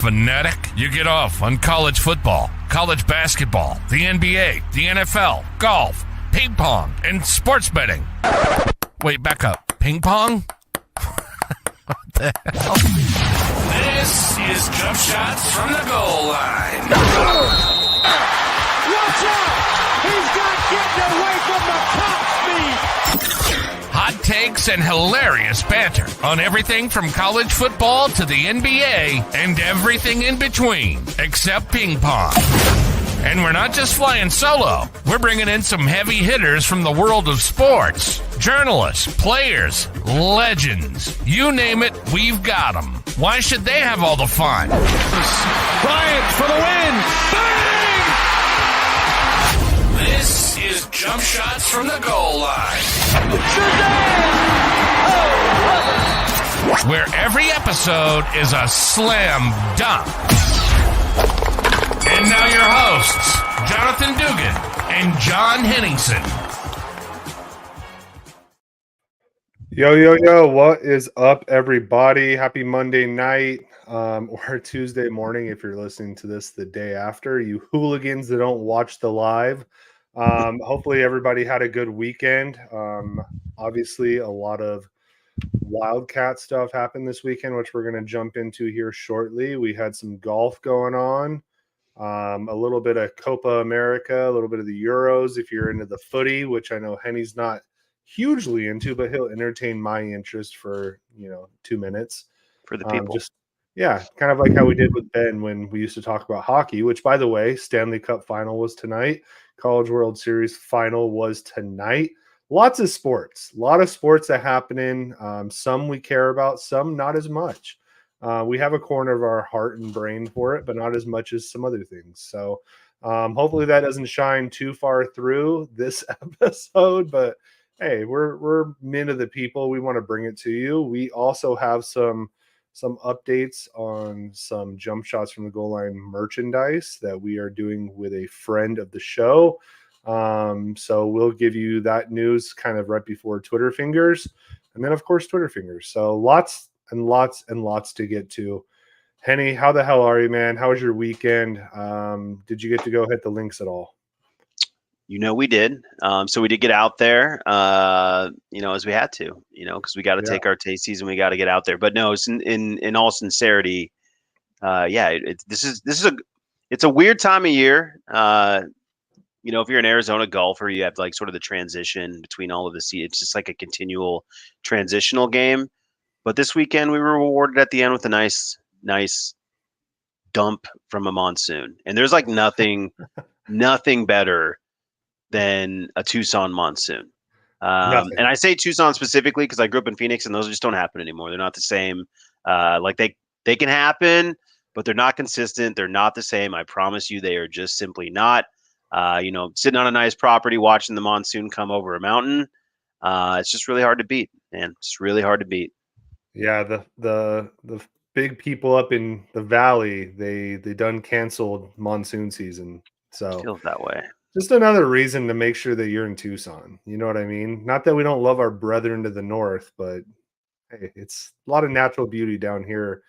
fanatic. You get off on college football, college basketball, the NBA, the NFL, golf, ping pong, and sports betting. Wait, back up. Ping pong? What the hell? This is Jump Shots from the Goal Line. Watch out! He's got getting away from the top speed. Hot takes and hilarious banter on everything from college football to the NBA and everything in between, except ping pong. And we're not just flying solo. We're bringing in some heavy hitters from the world of sports. Journalists, players, legends. You name it, we've got them. Why should they have all the fun? Bryant for the win. Bang! This is Jump Shots from the Goal Line. Where every episode is a slam dunk. And now your hosts, Jonathan Dugan and John Henningsen. Yo, what is up, everybody? Happy Monday night or Tuesday morning if you're listening to this the day after. You hooligans that don't watch the live. Hopefully everybody had a good weekend. Obviously, a lot of Wildcat stuff happened this weekend, which we're going to jump into here shortly. We had some golf going on. A little bit of Copa America, a little bit of the Euros if you're into the footy, which I know Henny's not hugely into, but he'll entertain my interest for 2 minutes for the people. Kind of like how we did with Ben when we used to talk about hockey, which, by the way, Stanley Cup final was tonight. College World Series final was tonight. Lots of sports, a lot of sports that happening. Some we care about, some not as much. We have a corner of our heart and brain for it, but not as much as some other things. So hopefully that doesn't shine too far through this episode. But hey, we're men of the people. We want to bring it to you. We also have some updates on some Jump Shots from the Goal Line merchandise that we are doing with a friend of the show. So we'll give you that news kind of right before Twitter Fingers, and then of course Twitter Fingers. So lots and lots to get to. Henny, how the hell are you, man? How was your weekend? Did you get to go hit the links at all? We did. So we did get out there, as we had to, because we got to take our tasties and we got to get out there. But no, it's in all sincerity, it's a weird time of year. If you're an Arizona golfer, you have like sort of the transition between all of the it's just like a continual transitional game. But this weekend we were rewarded at the end with a nice dump from a monsoon. And there's like nothing better than a Tucson monsoon. And I say Tucson specifically because I grew up in Phoenix and those just don't happen anymore. They're not the same. They can happen, but they're not consistent. They're not the same. I promise you, they are just simply not. Sitting on a nice property, watching the monsoon come over a mountain. It's just really hard to beat, man. It's really hard to beat. Yeah, the big people up in the valley, they done canceled monsoon season. So it feels that way. Just another reason to make sure that you're in Tucson. You know what I mean? Not that we don't love our brethren to the north, but hey, it's a lot of natural beauty down here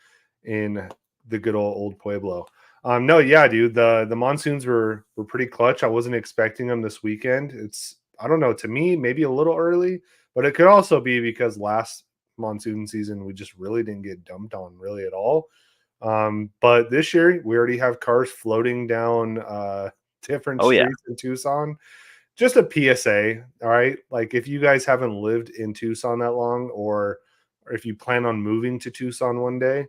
in the good old Pueblo. Dude, the monsoons were pretty clutch. I wasn't expecting them this weekend. I don't know, to me, maybe a little early, but it could also be because last monsoon season we just really didn't get dumped on really at all. But this year we already have cars floating down different streets in Tucson. Just a PSA, all right? Like if you guys haven't lived in Tucson that long, or if you plan on moving to Tucson one day,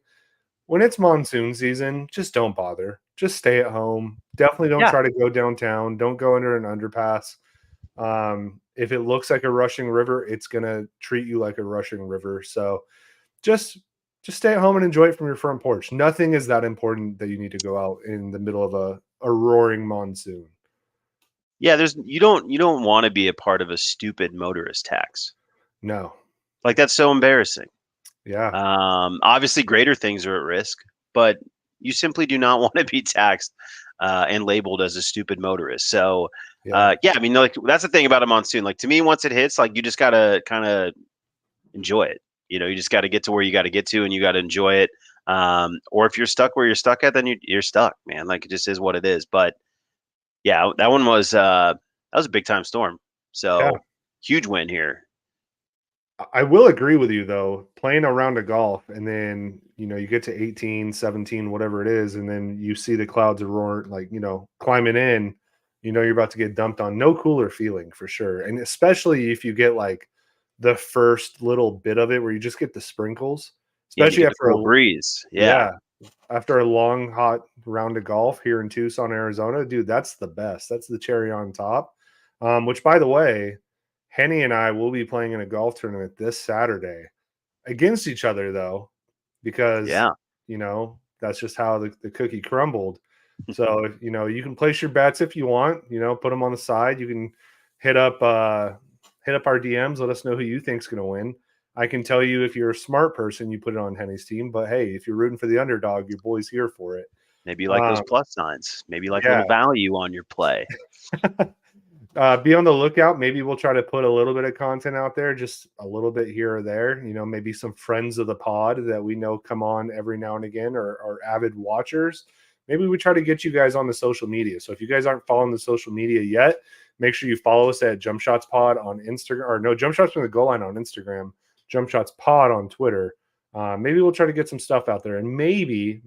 when it's monsoon season, just don't bother. Just stay at home. Definitely don't try to go downtown. Don't go under an underpass. If it looks like a rushing river, it's going to treat you like a rushing river. So just stay at home and enjoy it from your front porch. Nothing is that important that you need to go out in the middle of a roaring monsoon. Yeah, you don't want to be a part of a stupid motorist tax. No. Like that's so embarrassing. Yeah. Obviously greater things are at risk, but you simply do not want to be taxed and labeled as a stupid motorist. So that's the thing about a monsoon. Like to me, once it hits, like you just gotta kind of enjoy it. You just got to get to where you got to get to, and you got to enjoy it. Or if you're stuck where you're stuck at, then you're stuck, man. Like, it just is what it is. But yeah, that one was that was a big time storm. Yeah. So huge win here. I will agree with you though, playing a round of golf and then, you get to 18, 17, whatever it is, and then you see the clouds roar, like, climbing in, you're about to get dumped on. No cooler feeling for sure. And especially if you get like the first little bit of it where you just get the sprinkles, Yeah, and you especially get the after cool breeze. Yeah. yeah, after a long, hot round of golf here in Tucson, Arizona, dude, that's the best. That's the cherry on top. Which, by the way, Henny and I will be playing in a golf tournament this Saturday against each other, though, because, Yeah. that's just how the cookie crumbled. So, you can place your bets if you want, put them on the side. You can hit up our DMs. Let us know who you think's going to win. I can tell you if you're a smart person, you put it on Henny's team. But hey, if you're rooting for the underdog, your boy's here for it. Maybe you like those plus signs. Maybe you like a Yeah. little value on your play. Be on the lookout. Maybe we'll try to put a little bit of content out there, just a little bit here or there. Maybe some friends of the pod that we know come on every now and again, or avid watchers. Maybe we try to get you guys on the social media. So if you guys aren't following the social media yet, make sure you follow us at Jump Shots Pod on Instagram, or no, Jump Shots from the Goal Line on Instagram, Jump Shots Pod on Twitter. Maybe we'll try to get some stuff out there, and maybe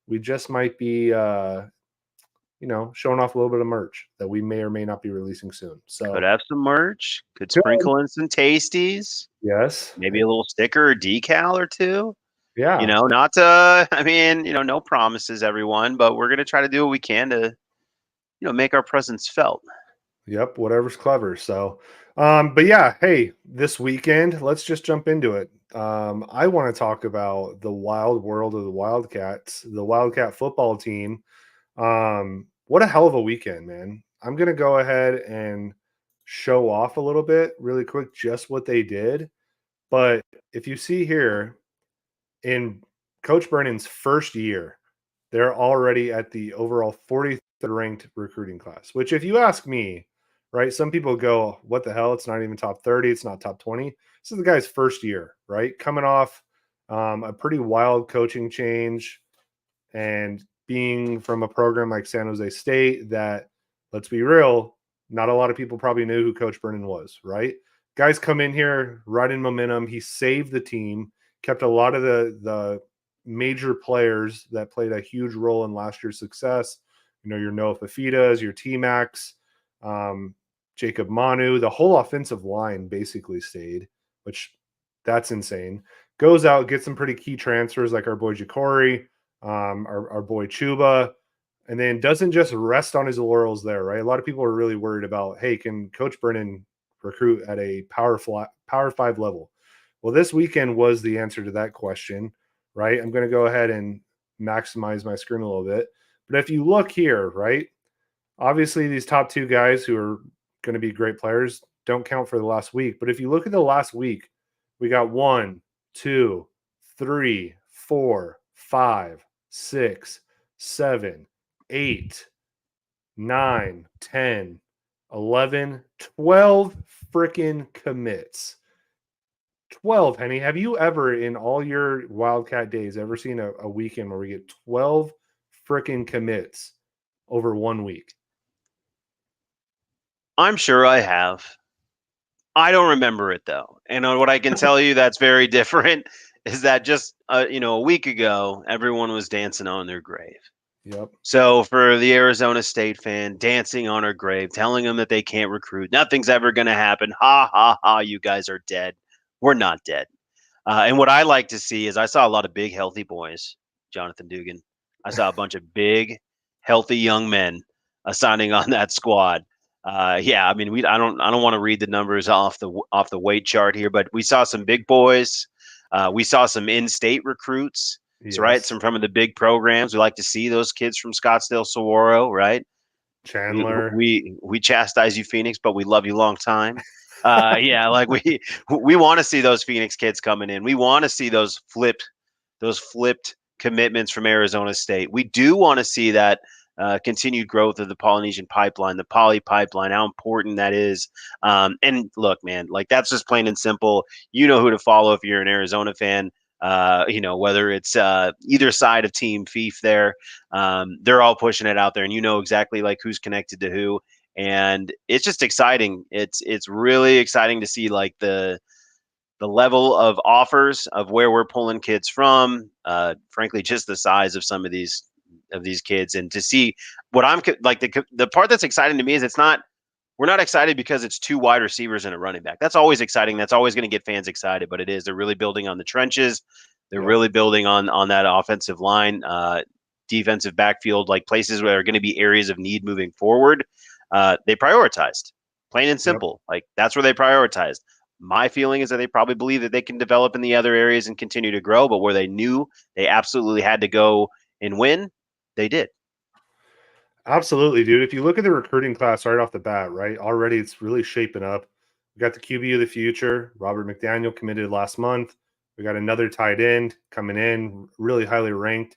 we just might be showing off a little bit of merch that we may or may not be releasing soon. So Could have some merch. Could Good. sprinkle in some tasties. Yes. Maybe a little sticker or decal or two. Yeah. Not no promises, everyone, but we're going to try to do what we can to, make our presence felt. Yep. Whatever's clever. So, but yeah, hey, this weekend, let's just jump into it. I want to talk about the wild world of the Wildcats, the Wildcat football team. What a hell of a weekend, man. I'm going to go ahead and show off a little bit really quick, just what they did. But if you see here, in Coach Brennan's first year, they're already at the overall 43rd ranked recruiting class, which, if you ask me, right, some people go, what the hell? It's not even top 30. It's not top 20. This is the guy's first year, right? Coming off a pretty wild coaching change and being from a program like San Jose State that, let's be real, not a lot of people probably knew who Coach Brennan was, right? Guys come in here, riding momentum. He saved the team, kept a lot of the major players that played a huge role in last year's success. Your Noah Fafitas, your T-Max, Jacob Manu, the whole offensive line basically stayed, which that's insane. Goes out, gets some pretty key transfers like our boy Ja'Cory, our boy Chuba, and then doesn't just rest on his laurels there, right? A lot of people are really worried about, hey, can Coach Brennan recruit at a Power 5 level? Well, this weekend was the answer to that question, right? I'm going to go ahead and maximize my screen a little bit. But if you look here, right, obviously these top two guys who are going to be great players don't count for the last week. But if you look at the last week, we got 1, 2, 3, 4, 5, 6, 7, 8, 9, 10, 11, 12 freaking commits. 12, Henny. Have you ever, in all your Wildcat days, ever seen a weekend where we get 12 freaking commits over 1 week? I'm sure I have. I don't remember it, though. And what I can tell you that's very different is that just a week ago, everyone was dancing on their grave. Yep. So for the Arizona State fan, dancing on her grave, telling them that they can't recruit, nothing's ever going to happen. Ha, ha, ha, you guys are dead. We're not dead. And what I like to see is I saw a lot of big, healthy boys, Jonathan Dugan. I saw a bunch of big, healthy young men signing on that squad. Yeah, I mean, I don't want to read the numbers off the weight chart here, but we saw some big boys. We saw some in-state recruits. Yes. So, right, some from the big programs. We like to see those kids from Scottsdale, Saguaro, right? Chandler. We chastise you, Phoenix, but we love you long time. Yeah, like we want to see those Phoenix kids coming in. We want to see those flipped commitments from Arizona State. We do want to see that continued growth of the Polynesian pipeline, the poly pipeline, how important that is. And look, man, like that's just plain and simple. You know who to follow if you're an Arizona fan. whether it's either side of Team Fief there. They're all pushing it out there, and exactly like who's connected to who. And it's just exciting. It's really exciting to see like the level of offers of where we're pulling kids from. Frankly, just the size of some of these kids, and to see what I'm like the part that's exciting to me is we're not excited because it's 2 wide receivers and a running back. That's always exciting. That's always going to get fans excited, but they're really building on the trenches. They're really building on that offensive line, defensive backfield, like places where there are going to be areas of need moving forward. They prioritized, plain and simple. Like that's where they prioritized. My feeling is that they probably believe that they can develop in the other areas and continue to grow, but where they knew they absolutely had to go and win, they did. Absolutely, dude. If you look at the recruiting class right off the bat, right, already it's really shaping up. We got the QB of the future, Robert McDaniel, committed last month. We got another tight end coming in, really highly ranked.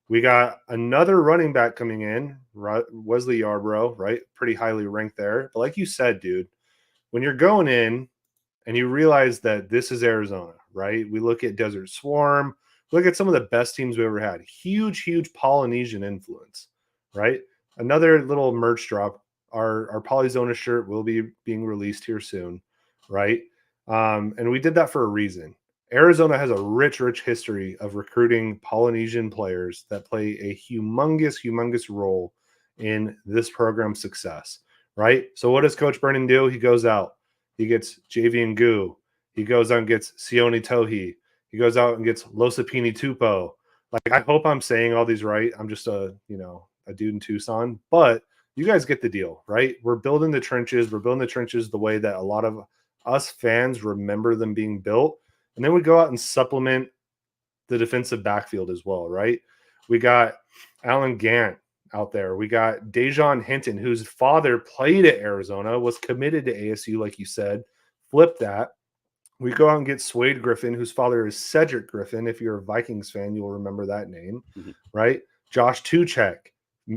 We got another running back coming in, Wesley Yarbrough, right? Pretty highly ranked there. But like you said, dude, when you're going in and you realize that this is Arizona, right? We look at Desert Swarm, look at some of the best teams we ever had. Huge, huge Polynesian influence, right? Another little merch drop. Our Polyzona shirt will be being released here soon, right? And we did that for a reason. Arizona has a rich, rich history of recruiting Polynesian players that play a humongous, humongous role in this program's success, right? So what does Coach Brennan do? He goes out. He gets Javian Gu. He goes out and gets Sione Tohi. He goes out and gets Losapini Tupo. Like, I hope I'm saying all these right. I'm just a dude in Tucson, but you guys get the deal, right? We're building the trenches. We're building the trenches the way that a lot of us fans remember them being built. And then we go out and supplement the defensive backfield as well, right? We got Alan Gant out there. We got Dejon Hinton, whose father played at Arizona, was committed to ASU, like you said. Flip that. We go out and get Swade Griffin, whose father is Cedric Griffin. If you're a Vikings fan, you'll remember that name, right? Josh Tuchek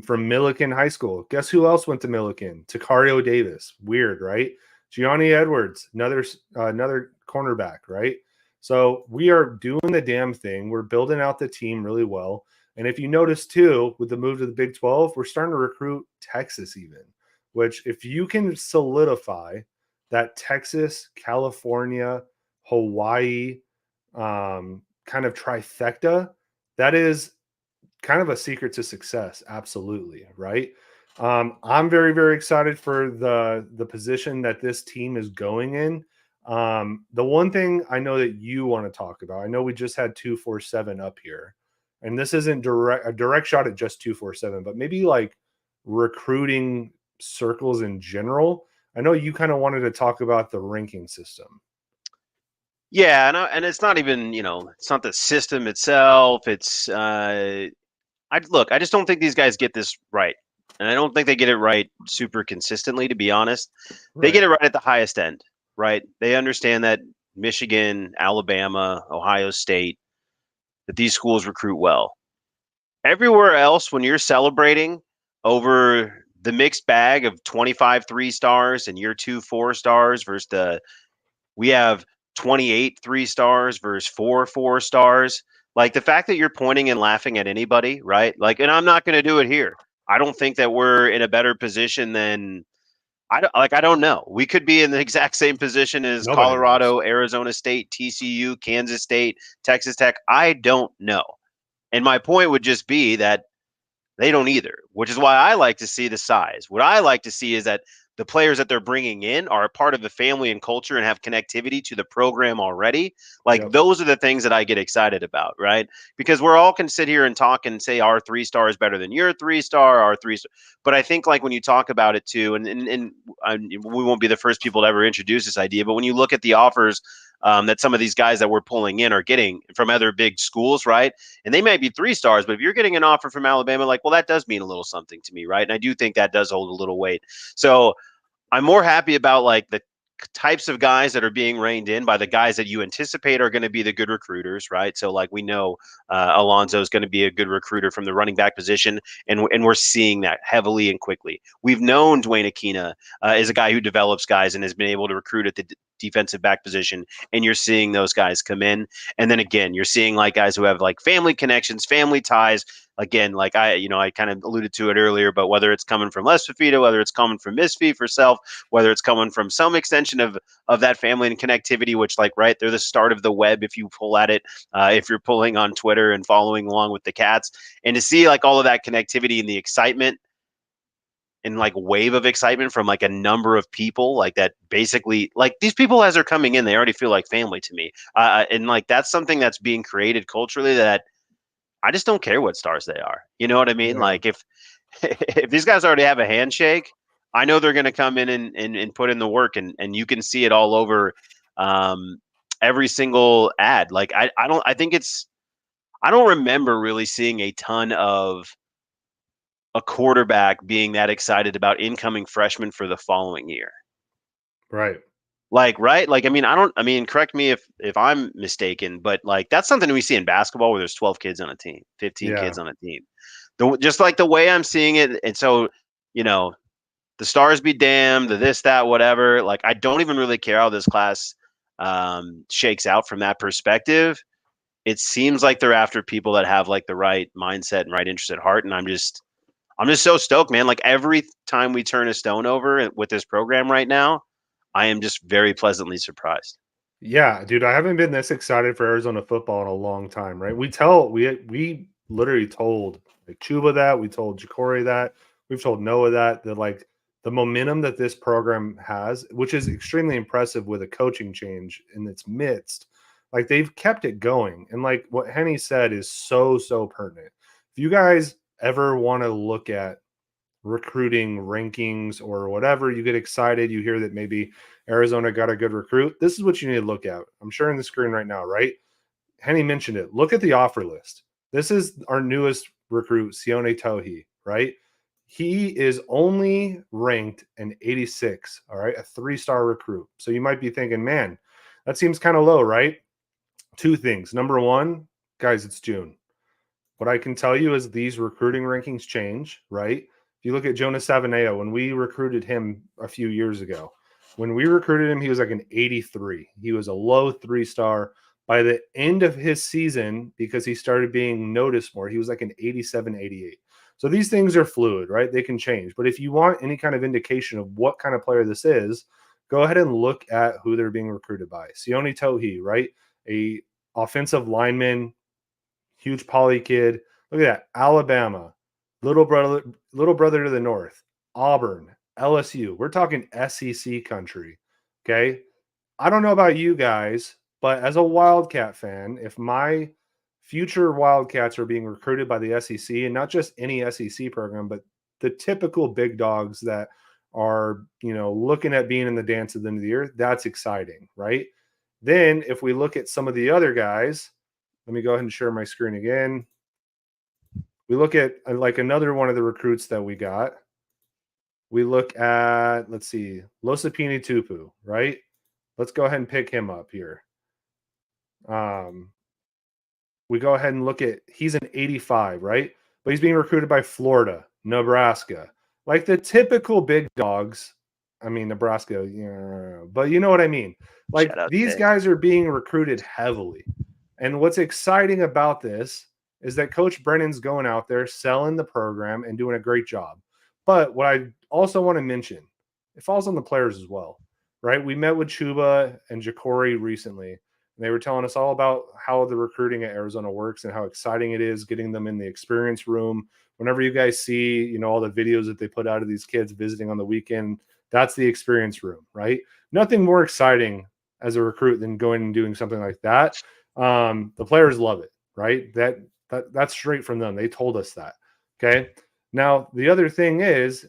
from Milliken High School. Guess who else went to Milliken? Takario Davis. Weird, right? Gianni Edwards, another cornerback, right? So we are doing the damn thing. We're building out the team really well. And if you notice too, with the move to the Big 12, we're starting to recruit Texas even, which if you can solidify that Texas, California, Hawaii kind of trifecta, that is kind of a secret to success. Absolutely. Right. I'm very, very excited for the position that this team is going in. The one thing I know that you want to talk about, I know we just had 247 up here, and this isn't a direct shot at just 247, but maybe like recruiting circles in general. I know you kind of wanted to talk about the ranking system. Yeah, and it's not even, it's not the system itself. It's I just don't think these guys get this right. And I don't think they get it right super consistently, to be honest. Right. They get it right at the highest end, right? They understand that Michigan, Alabama, Ohio State, that these schools recruit well. Everywhere else, when you're celebrating over the mixed bag of 25 3-stars and your 2 4-stars versus we have 28 3-stars versus 4 4-stars. Like the fact that you're pointing and laughing at anybody, right? Like, and I'm not going to do it here. I don't think that we're in a better position than I don't know. We could be in the exact same position as Colorado, Arizona State, TCU, Kansas State, Texas Tech. I don't know. And my point would just be that they don't either, which is why I like to see the size. What I like to see is that the players that they're bringing in are a part of the family and culture and have connectivity to the program already. Like those are the things that I get excited about, right? Because we're all can sit here and talk and say our 3-star is better than your 3-star, our 3-star. But I think like when you talk about it too, and we won't be the first people to ever introduce this idea, but when you look at the offers that some of these guys that we're pulling in are getting from other big schools, right? And they might be 3-stars, but if you're getting an offer from Alabama, like, well, that does mean a little something to me, right? And I do think that does hold a little weight. So I'm more happy about like the types of guys that are being reined in by the guys that you anticipate are going to be the good recruiters, right? So like we know Alonzo is going to be a good recruiter from the running back position, and we're seeing that heavily and quickly. We've known Dwayne Aquina is a guy who develops guys and has been able to recruit at defensive back position, and you're seeing those guys come in. And then again, you're seeing like guys who have like family connections, family ties. Again, like I kind of alluded to it earlier, but whether it's coming from Les Fifita, whether it's coming from Miss Fee for self, whether it's coming from some extension of that family and connectivity, which like, right, they're the start of the web if you pull at it, if you're pulling on Twitter and following along with the Cats, and to see like all of that connectivity and the excitement and like wave of excitement from like a number of people like that, basically like these people as they're coming in, they already feel like family to me. And like that's something that's being created culturally that I just don't care what stars they are. You know what I mean? Yeah. Like if these guys already have a handshake, I know they're going to come in and put in the work, and you can see it all over every single ad. Like I don't remember really seeing a ton of a quarterback being that excited about incoming freshmen for the following year. Right. Like, right? Like, I mean, correct me if I'm mistaken, but like that's something we see in basketball where there's 12 kids on a team, 15 Yeah. kids on a team. Just like the way I'm seeing it. And so, the stars be damned, the this, that, whatever. Like, I don't even really care how this class shakes out from that perspective. It seems like they're after people that have like the right mindset and right interest at heart. And I'm just so stoked, man. Like every time we turn a stone over with this program right now, I am just very pleasantly surprised. Yeah, dude, I haven't been this excited for Arizona football in a long time, right? We literally told like Chuba that, we told Ja'Cory that, we've told Noah that like the momentum that this program has, which is extremely impressive with a coaching change in its midst, like they've kept it going. And like what Henny said is so pertinent. If you guys ever want to look at recruiting rankings or whatever, you get excited, you hear that maybe Arizona got a good recruit, this is what you need to look at. I'm sharing the screen right now, right? Henny mentioned it. Look at the offer list. This is our newest recruit, Sione Tohi, right? He is only ranked an 86, all right, a 3-star recruit. So you might be thinking, man, that seems kind of low, right? Two things. Number one, guys, it's June. What I can tell you is these recruiting rankings change, right? If you look at Jonas Savaneo, when we recruited him a few years ago, when we recruited him, he was like an 83. He was a low 3-star. By the end of his season, because he started being noticed more, he was like an 87, 88. So these things are fluid, right? They can change. But if you want any kind of indication of what kind of player this is, go ahead and look at who they're being recruited by. Sione Tohi, right? A offensive lineman, huge poly kid. Look at that. Alabama, little brother to the north, Auburn, LSU. We're talking SEC country. Okay. I don't know about you guys, but as a Wildcat fan, if my future Wildcats are being recruited by the SEC, and not just any SEC program, but the typical big dogs that are, looking at being in the dance at the end of the year, that's exciting, right? Then if we look at some of the other guys, let me go ahead and share my screen again. We look at like another one of the recruits that we got. We look at, let's see, Losapini Tupu, right? Let's go ahead and pick him up here. We go ahead and look at, he's an 85, right? But he's being recruited by Florida, Nebraska. Like the typical big dogs. I mean, Nebraska, but you know what I mean? Like these guys are being recruited heavily. And what's exciting about this is that Coach Brennan's going out there selling the program and doing a great job. But what I also want to mention, it falls on the players as well, right? We met with Chuba and Ja'Cory recently, and they were telling us all about how the recruiting at Arizona works and how exciting it is getting them in the experience room. Whenever you guys see, all the videos that they put out of these kids visiting on the weekend, that's the experience room, right? Nothing more exciting as a recruit than going and doing something like that. The players love it, right? That's straight from them. They told us that. Okay. Now, the other thing is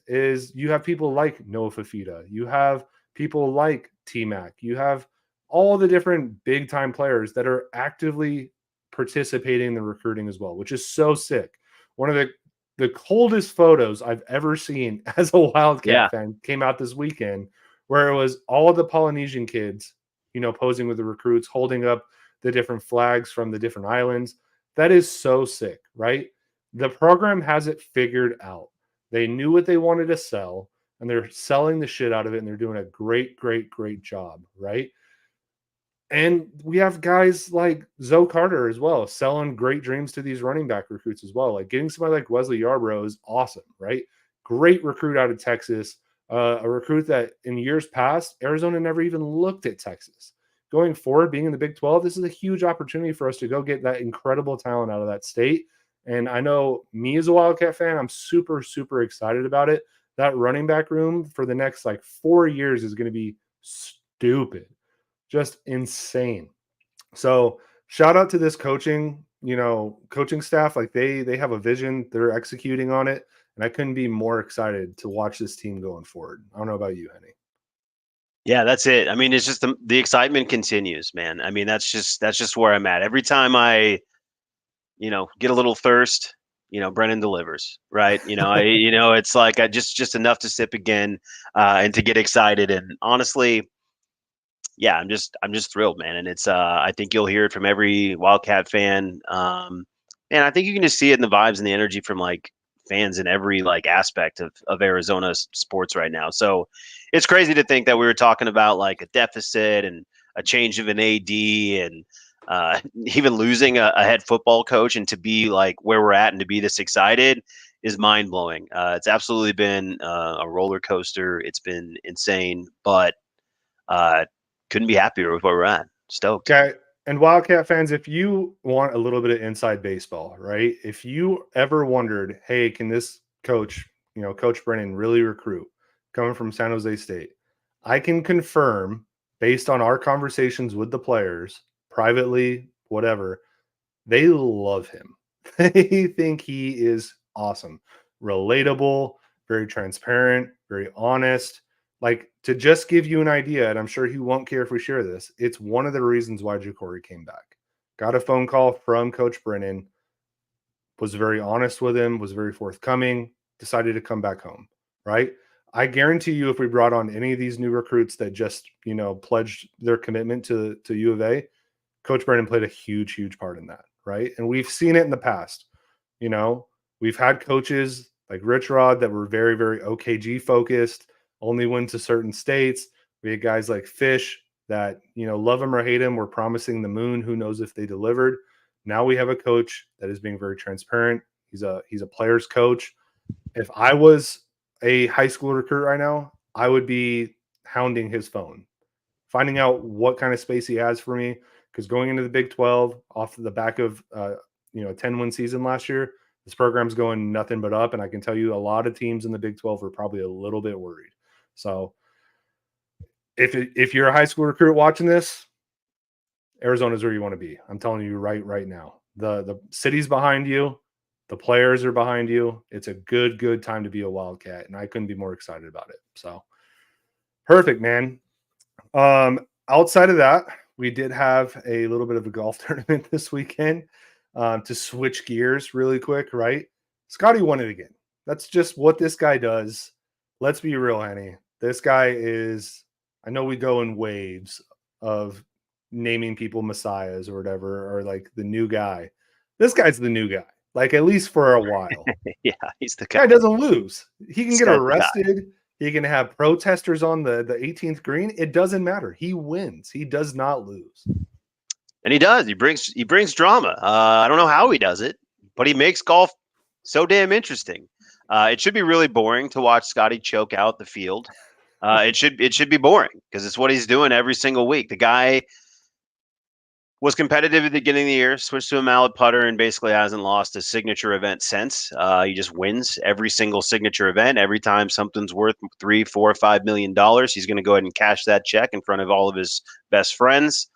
you have people like Noah Fifita. You have people like T-Mac. You have all the different big time players that are actively participating in the recruiting as well, which is so sick. One of the coldest photos I've ever seen as a Wildcat fan came out this weekend, where it was all the Polynesian kids, posing with the recruits, holding up the different flags from the different islands. That is so sick, right? The program has it figured out. They knew what they wanted to sell, and they're selling the shit out of it, and they're doing a great, great, great job, right? And we have guys like Zoe Carter as well, selling great dreams to these running back recruits as well. Like getting somebody like Wesley Yarbrough is awesome, right? Great recruit out of Texas, a recruit that in years past, Arizona never even looked at Texas. Going forward, being in the Big 12, this is a huge opportunity for us to go get that incredible talent out of that state. And I know me as a Wildcat fan, I'm super, super excited about it. That running back room for the next like 4 years is going to be stupid, just insane. So shout out to this coaching staff. Like they have a vision, they're executing on it, and I couldn't be more excited to watch this team going forward. I don't know about you, Henny. Yeah, that's it. I mean, it's just the excitement continues, man. I mean, that's just where I'm at. Every time I, get a little thirst, Brennan delivers, right? It's like I just enough to sip again, and to get excited. And honestly, yeah, I'm just thrilled, man. And it's I think you'll hear it from every Wildcat fan. And I think you can just see it in the vibes and the energy from like fans in every like aspect of Arizona sports right now. So it's crazy to think that we were talking about like a deficit and a change of an AD and even losing a head football coach, and to be like where we're at and to be this excited is mind blowing. It's absolutely been a roller coaster. It's been insane, but uh, couldn't be happier with where we're at. Stoked. Okay. And Wildcat fans, if you want a little bit of inside baseball, right? If you ever wondered, hey, can this coach, Coach Brennan really recruit coming from San Jose State? I can confirm, based on our conversations with the players, privately, whatever, they love him. They think he is awesome, relatable, very transparent, very honest. Like, to just give you an idea, and I'm sure he won't care if we share this, it's one of the reasons why Jacory came back. Got a phone call from Coach Brennan, was very honest with him, was very forthcoming, decided to come back home, right? I guarantee you, if we brought on any of these new recruits that just, pledged their commitment to U of A, Coach Brennan played a huge, huge part in that, right? And we've seen it in the past. We've had coaches like Rich Rod that were very, very OKG focused, only went to certain states. We had guys like Fish that, love him or hate him, were promising the moon. Who knows if they delivered? Now we have a coach that is being very transparent. He's a player's coach. If I was a high school recruit right now, I would be hounding his phone, finding out what kind of space he has for me. Because going into the Big 12 off the back of a 10-win season last year, this program's going nothing but up. And I can tell you a lot of teams in the Big 12 are probably a little bit worried. So if you're a high school recruit watching this, Arizona's where you want to be. I'm telling you right now. The city's behind you. The players are behind you. It's a good time to be a Wildcat, and I couldn't be more excited about it. So perfect, man. Outside of that, we did have a little bit of a golf tournament this weekend. To switch gears really quick, right? Scottie won it again. That's just what this guy does. Let's be real, Henny. This guy is, I know we go in waves of naming people messiahs or whatever, or like the new guy. This guy's the new guy, like at least for a while. Yeah, he's the guy guy. doesn't lose. He can This get guy's the guy. arrested. He can have protesters on the 18th green. It doesn't matter. He wins. He does not lose. And he does. He brings drama. I don't know how he does it, but he makes golf so damn interesting. It should be really boring to watch Scottie choke out the field. It should be boring because it's what he's doing every single week. The guy was competitive at the beginning of the year, switched to a mallet putter, and basically hasn't lost a signature event since. He just wins every single signature event. Every time something's worth $3, $4, $5 million, he's going to go ahead and cash that check in front of all of his best friends.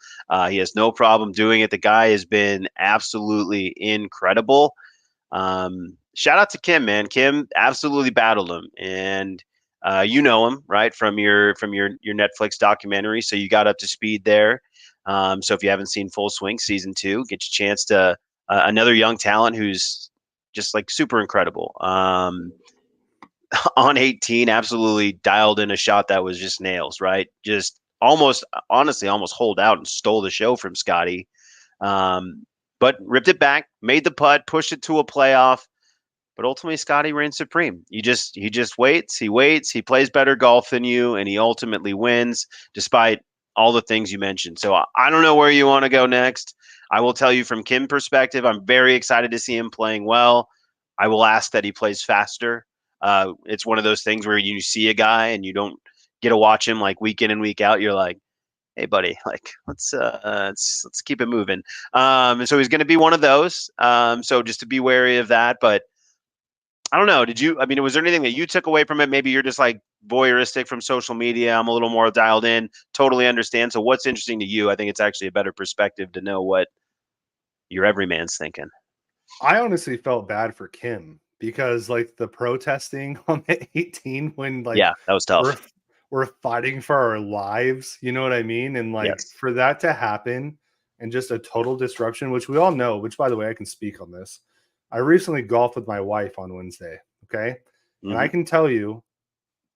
He has no problem doing it. The guy has been absolutely incredible. Shout out to Kim, man. Kim absolutely battled him, and you know him, right, from your Netflix documentary. So you got up to speed there. So if you haven't seen Full Swing season 2, get your chance to another young talent who's just like super incredible. On 18, absolutely dialed in a shot that was just nails, right? Just almost hold out and stole the show from Scottie. But ripped it back, made the putt, pushed it to a playoff. But ultimately, Scottie reigns supreme. He just waits, he plays better golf than you, and he ultimately wins, despite all the things you mentioned. So I don't know where you want to go next. I will tell you from Kim's perspective, I'm very excited to see him playing well. I will ask that he plays faster. It's one of those things where you see a guy and you don't get to watch him like week in and week out. You're like, hey buddy, like let's keep it moving. And so he's going to be one of those. So just to be wary of that. But I don't know. Was there anything that you took away from it? Maybe you're just like voyeuristic from social media. I'm a little more dialed in. Totally understand. So what's interesting to you? I think it's actually a better perspective to know what your everyman's thinking. I honestly felt bad for Kim because like the protesting on the 18 when like that was tough. We're fighting for our lives, you know what I mean? And like Yes. for that to happen and just a total disruption, which we all know, which by the way, I can speak on this. I recently golfed with my wife on Wednesday. Okay. Mm-hmm. And I can tell you,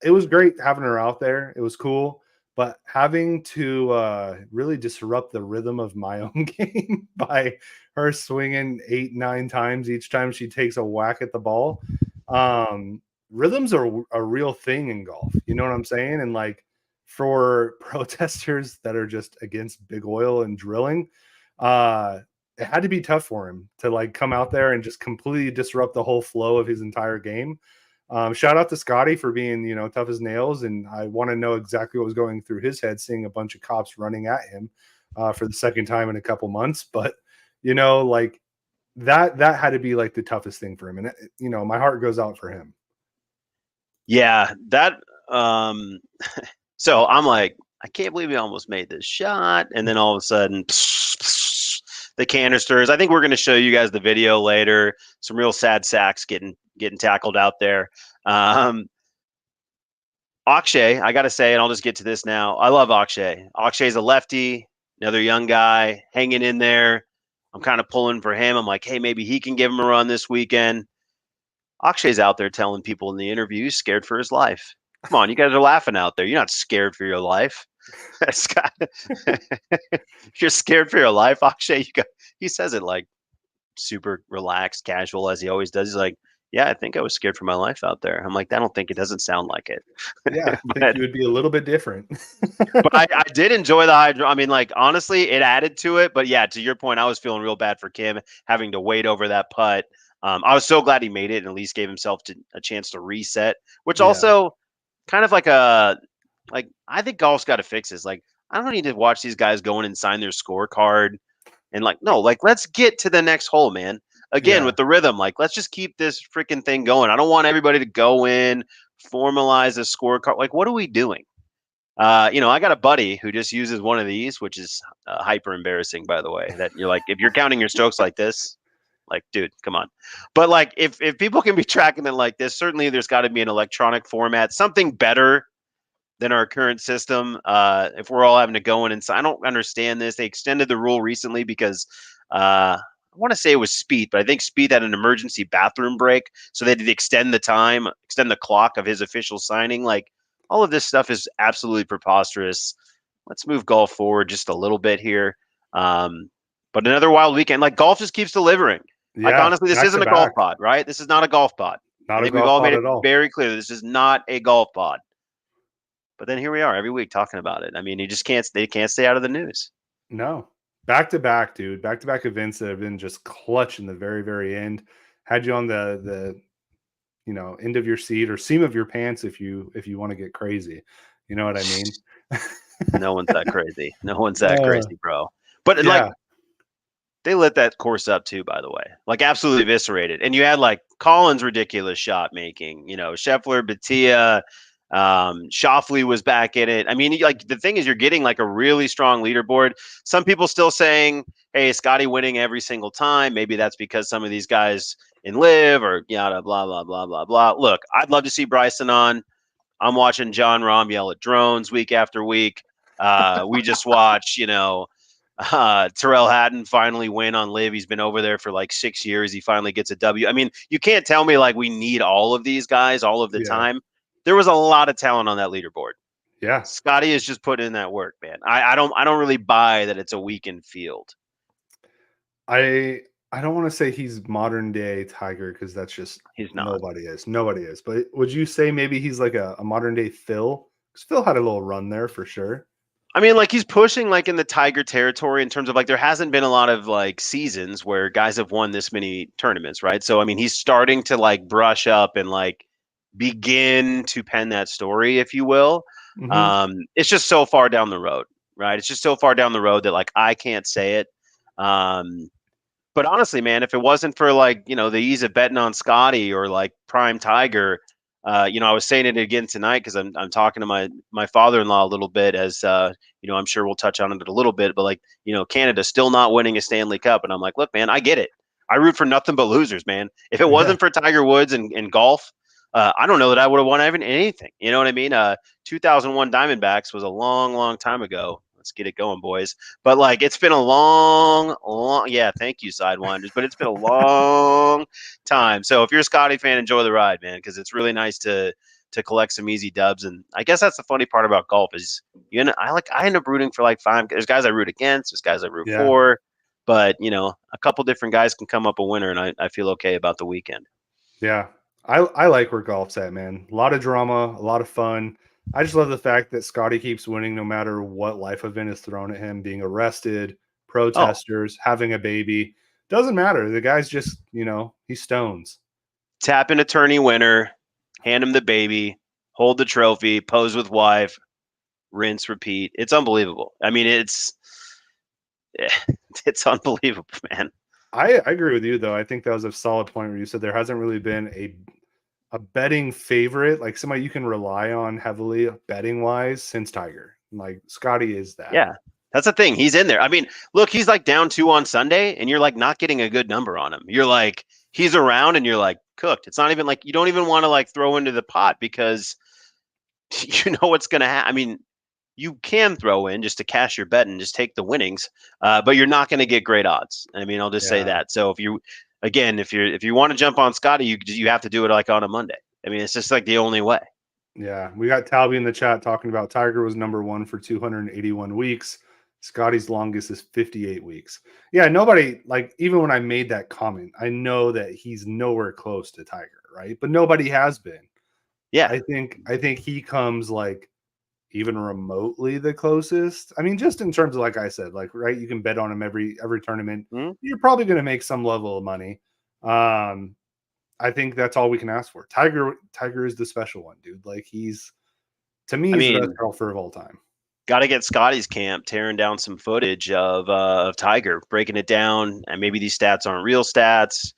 it was great having her out there. It was cool. But having to really disrupt the rhythm of my own game by her swinging 8-9 times each time she takes a whack at the ball. Rhythms are a real thing in golf. You know what I'm saying? And like for protesters that are just against big oil and drilling, it had to be tough for him to like come out there and just completely disrupt the whole flow of his entire game. Shout out to Scottie for being, tough as nails. And I want to know exactly what was going through his head, seeing a bunch of cops running at him for the second time in a couple months. But, like that had to be like the toughest thing for him. And, my heart goes out for him. Yeah, that. So I'm like, I can't believe he almost made this shot. And then all of a sudden, the canisters. I think we're going to show you guys the video later. Some real sad sacks getting tackled out there. Akshay, I got to say, and I'll just get to this now. I love Akshay. Akshay's a lefty, another young guy hanging in there. I'm kind of pulling for him. I'm like, hey, maybe he can give him a run this weekend. Akshay's out there telling people in the interview he's scared for his life. Come on, you guys are laughing out there. You're not scared for your life. You're scared for your life, Akshay. He says it like super relaxed, casual, as he always does. He's like, yeah, I think I was scared for my life out there. I'm like, it doesn't sound like it. Yeah, I think you would be a little bit different. But I did enjoy the hydro. I mean, like, honestly, it added to it. But yeah, to your point, I was feeling real bad for Kim having to wait over that putt. I was so glad he made it and at least gave himself a chance to reset, which also kind of I think golf's got to fix this. Like, I don't need to watch these guys go in and sign their scorecard and let's get to the next hole, man. Again, with the rhythm, let's just keep this freaking thing going. I don't want everybody to go in, formalize a scorecard. Like, what are we doing? I got a buddy who just uses one of these, which is hyper embarrassing, by the way, that you're like, if you're counting your strokes like this, like, dude, come on. But like, if people can be tracking it like this, certainly there's got to be an electronic format, something better than our current system. If we're all having to go in and I don't understand this. They extended the rule recently because I want to say it was Spieth, but I think Spieth had an emergency bathroom break, so they did extend the clock of his official signing. Like, all of this stuff is absolutely preposterous. Let's move golf forward just a little bit here. But another wild weekend. Like, golf just keeps delivering. Yeah, like, honestly, this isn't a golf pod, right? This is not a golf pod. I think we've all made it very clear. This is not a golf pod. But then here we are every week talking about it. I mean, they can't stay out of the news. No. Back to back, dude. Back to back events that have been just clutch in the very, very end. Had you on the end of your seat or seam of your pants if you want to get crazy. You know what I mean? No one's that crazy. No one's that crazy, bro. But they lit that course up too, by the way. Like, absolutely eviscerated. And you had Collins' ridiculous shot making, Scheffler, Batia, Schauffele was back in it. I mean, the thing is, you're getting a really strong leaderboard. Some people still saying, hey, Scottie winning every single time. Maybe that's because some of these guys in live or yada, blah, blah, blah, blah, blah. Look, I'd love to see Bryson on. I'm watching John Rahm yell at drones week after week. We just watched, Terrell Hatton finally win on live. He's been over there for 6 years. He finally gets a W. I mean, you can't tell me we need all of these guys all of the time. There was a lot of talent on that leaderboard. Yeah. Scottie is just putting in that work, man. I don't really buy that it's a weakened field. I don't want to say he's modern day Tiger because that's just he's not. Nobody is. But would you say maybe he's like a modern day Phil? Because Phil had a little run there for sure. I mean, like he's pushing like in the Tiger territory in terms of like there hasn't been a lot of like seasons where guys have won this many tournaments, right? So I mean, he's starting to like brush up and like begin to pen that story, if you will. Mhm. It's just so far down the road, right? It's just so far down the road that like I can't say it. But honestly, man, if it wasn't for like, the ease of betting on Scottie or like prime Tiger, I was saying it again tonight because I'm talking to my father-in-law a little bit as I'm sure we'll touch on it a little bit, but like, Canada still not winning a Stanley Cup. And I'm like, look, man, I get it. I root for nothing but losers, man. If it Yeah. wasn't for Tiger Woods and golf, I don't know that I would have won even anything. You know what I mean? 2001 Diamondbacks was a long, long time ago. Let's get it going, boys. But like, it's been a long, yeah. Thank you, Sidewinders. But it's been a long time. So if you're a Scottie fan, enjoy the ride, man, because it's really nice to collect some easy dubs. And I guess that's the funny part about golf is I end up rooting for like five. There's guys I root against. There's guys I root Yeah. for. But a couple different guys can come up a winner, and I feel okay about the weekend. Yeah. I like where golf's at, man. A lot of drama, a lot of fun. I just love the fact that Scotty keeps winning no matter what life event is thrown at him, being arrested, Oh, protesters, having a baby. Doesn't matter. The guy's just, he stones. tap an attorney winner, hand him the baby, hold the trophy, pose with wife, rinse, repeat. It's unbelievable. I mean, it's unbelievable, man. I agree with you, though. I think that was a solid point where you said there hasn't really been a betting favorite, like somebody you can rely on heavily betting wise since Tiger. Like Scotty is that. Yeah. That's the thing. He's in there. I mean, look, he's like down 2 on Sunday, and you're like not getting a good number on him. You're like, he's around, and you're like cooked. It's not even like you don't even want to like throw into the pot because you know what's going to happen. I mean, you can throw in just to cash your bet and just take the winnings, but you're not going to get great odds. I mean, I'll just say Yeah. that. So if you want to jump on Scotty, you have to do it like on a Monday. I mean, it's just like the only way. Yeah. We got Talby in the chat talking about Tiger was number one for 281 weeks. Scotty's longest is 58 weeks. Yeah, nobody, like, even when I made that comment, I know that he's nowhere close to Tiger, right? But nobody has been. Yeah. I think he comes like even remotely the closest. I mean, just in terms of, like I said, like, right, you can bet on him every tournament. Mm-hmm. You're probably going to make some level of money. I think that's all we can ask for. Tiger is the special one, dude. Like, he's, to me, he's the best golfer of all time. Got to get Scotty's camp tearing down some footage of Tiger, breaking it down, and maybe these stats aren't real stats.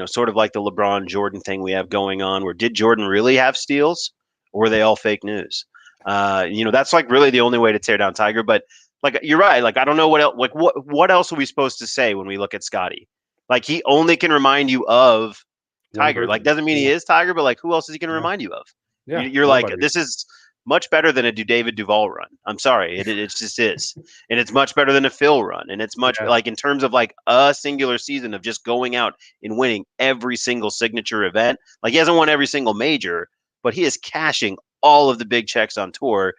Sort of like the LeBron Jordan thing we have going on, where did Jordan really have steals, or were they all fake news? That's like really the only way to tear down Tiger. But like you're right, like I don't know what else. Like what else are we supposed to say when we look at Scotty? Like he only can remind you of Tiger. Like doesn't mean he is Tiger, but like who else is he going to remind you of? Yeah, you're like, this is much better than a David Duval run. I'm sorry, it just is, and it's much better than a Phil run, and it's much like in terms of like a singular season of just going out and winning every single signature event. Like he hasn't won every single major, but he is cashing all of the big checks on tour.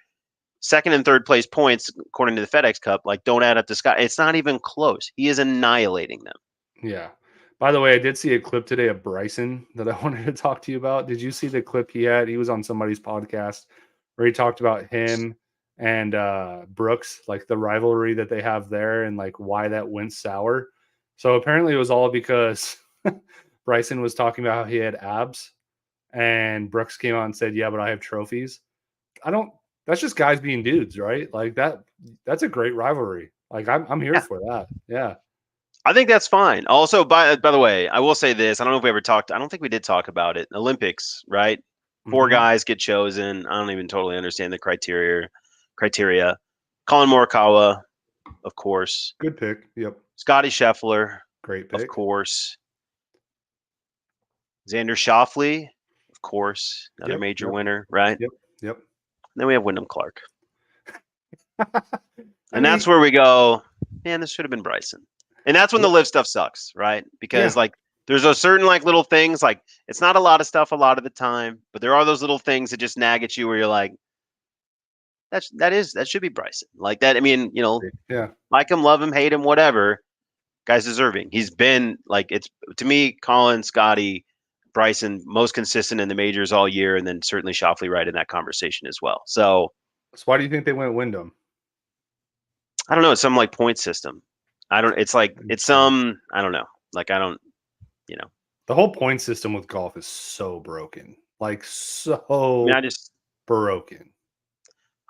Second and third place points, according to the FedEx Cup, like don't add up to Scott. It's not even close. He is annihilating them. Yeah. By the way, I did see a clip today of Bryson that I wanted to talk to you about. Did you see the clip he had? He was on somebody's podcast where he talked about him and Brooks, like the rivalry that they have there and like why that went sour. So apparently it was all because Bryson was talking about how he had abs and Brooks came out and said, yeah, but I have trophies. That's just guys being dudes, right? Like that's a great rivalry. Like I'm here for that. Yeah. I think that's fine. Also, by the way, I will say this. I don't know if we ever talked. I don't think we did talk about it. Olympics, right? 4 guys get chosen. I don't even totally understand the criteria. Colin Morikawa, of course. Good pick. Yep. Scottie Scheffler. Great pick. Of course. Xander Schauffele, of course. Another major winner, right? Yep. And then we have Wyndham Clark. And that's where we go, man, this should have been Bryson. And that's when the live stuff sucks, right? Because like there's a certain like little things, like it's not a lot of stuff a lot of the time, but there are those little things that just nag at you where you're like, that should be Bryson. Like that, I mean, like him, love him, hate him, whatever. Guy's deserving. He's been like, it's to me, Colin, Scottie, Bryson, most consistent in the majors all year, and then certainly Schauffele right in that conversation as well. So why do you think they went Wyndham? I don't know. It's some like point system. I don't. It's like it's some. I don't know. Like I don't. You know. The whole point system with golf is so broken. Like I mean, so broken.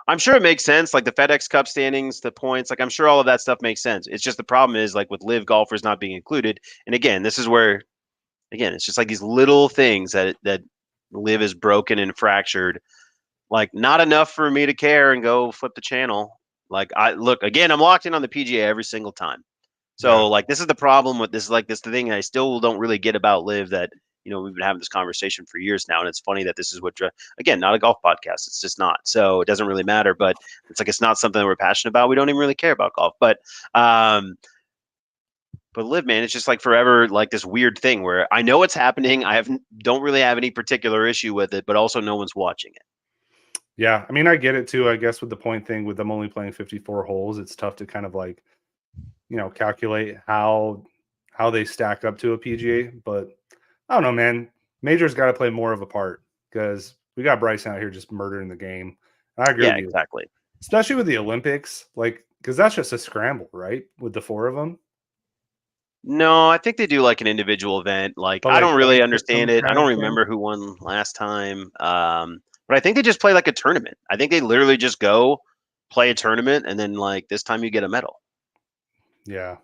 I'm sure it makes sense. Like the FedEx Cup standings, the points. Like I'm sure all of that stuff makes sense. It's just the problem is like with live golfers not being included. And again, this is where, again, it's just like these little things that live is broken and fractured. Like not enough for me to care and go flip the channel. Like I look again, I'm locked in on the PGA every single time. So like this is the problem with this. Like this the thing I still don't really get about live that we've been having this conversation for years now, and it's funny that this is what again not a golf podcast. It's just not. So it doesn't really matter. But it's like it's not something that we're passionate about. We don't even really care about golf. But live, man, it's just like forever like this weird thing where I know it's happening. Don't really have any particular issue with it, but also no one's watching it. Yeah, I mean I get it too. I guess with the point thing with them only playing 54 holes, it's tough to kind of like calculate how they stack up to a PGA, but I don't know, man. Major's got to play more of a part because we got Bryson out here just murdering the game. I agree with you. Exactly. Especially with the Olympics, like because that's just a scramble, right? With the four of them. No, I think they do like an individual event. Like But I like don't really understand it. I don't thing? remember who won last time. But I think they just play like a tournament. I think they literally just go play a tournament, and then like this time you get a medal. Yeah.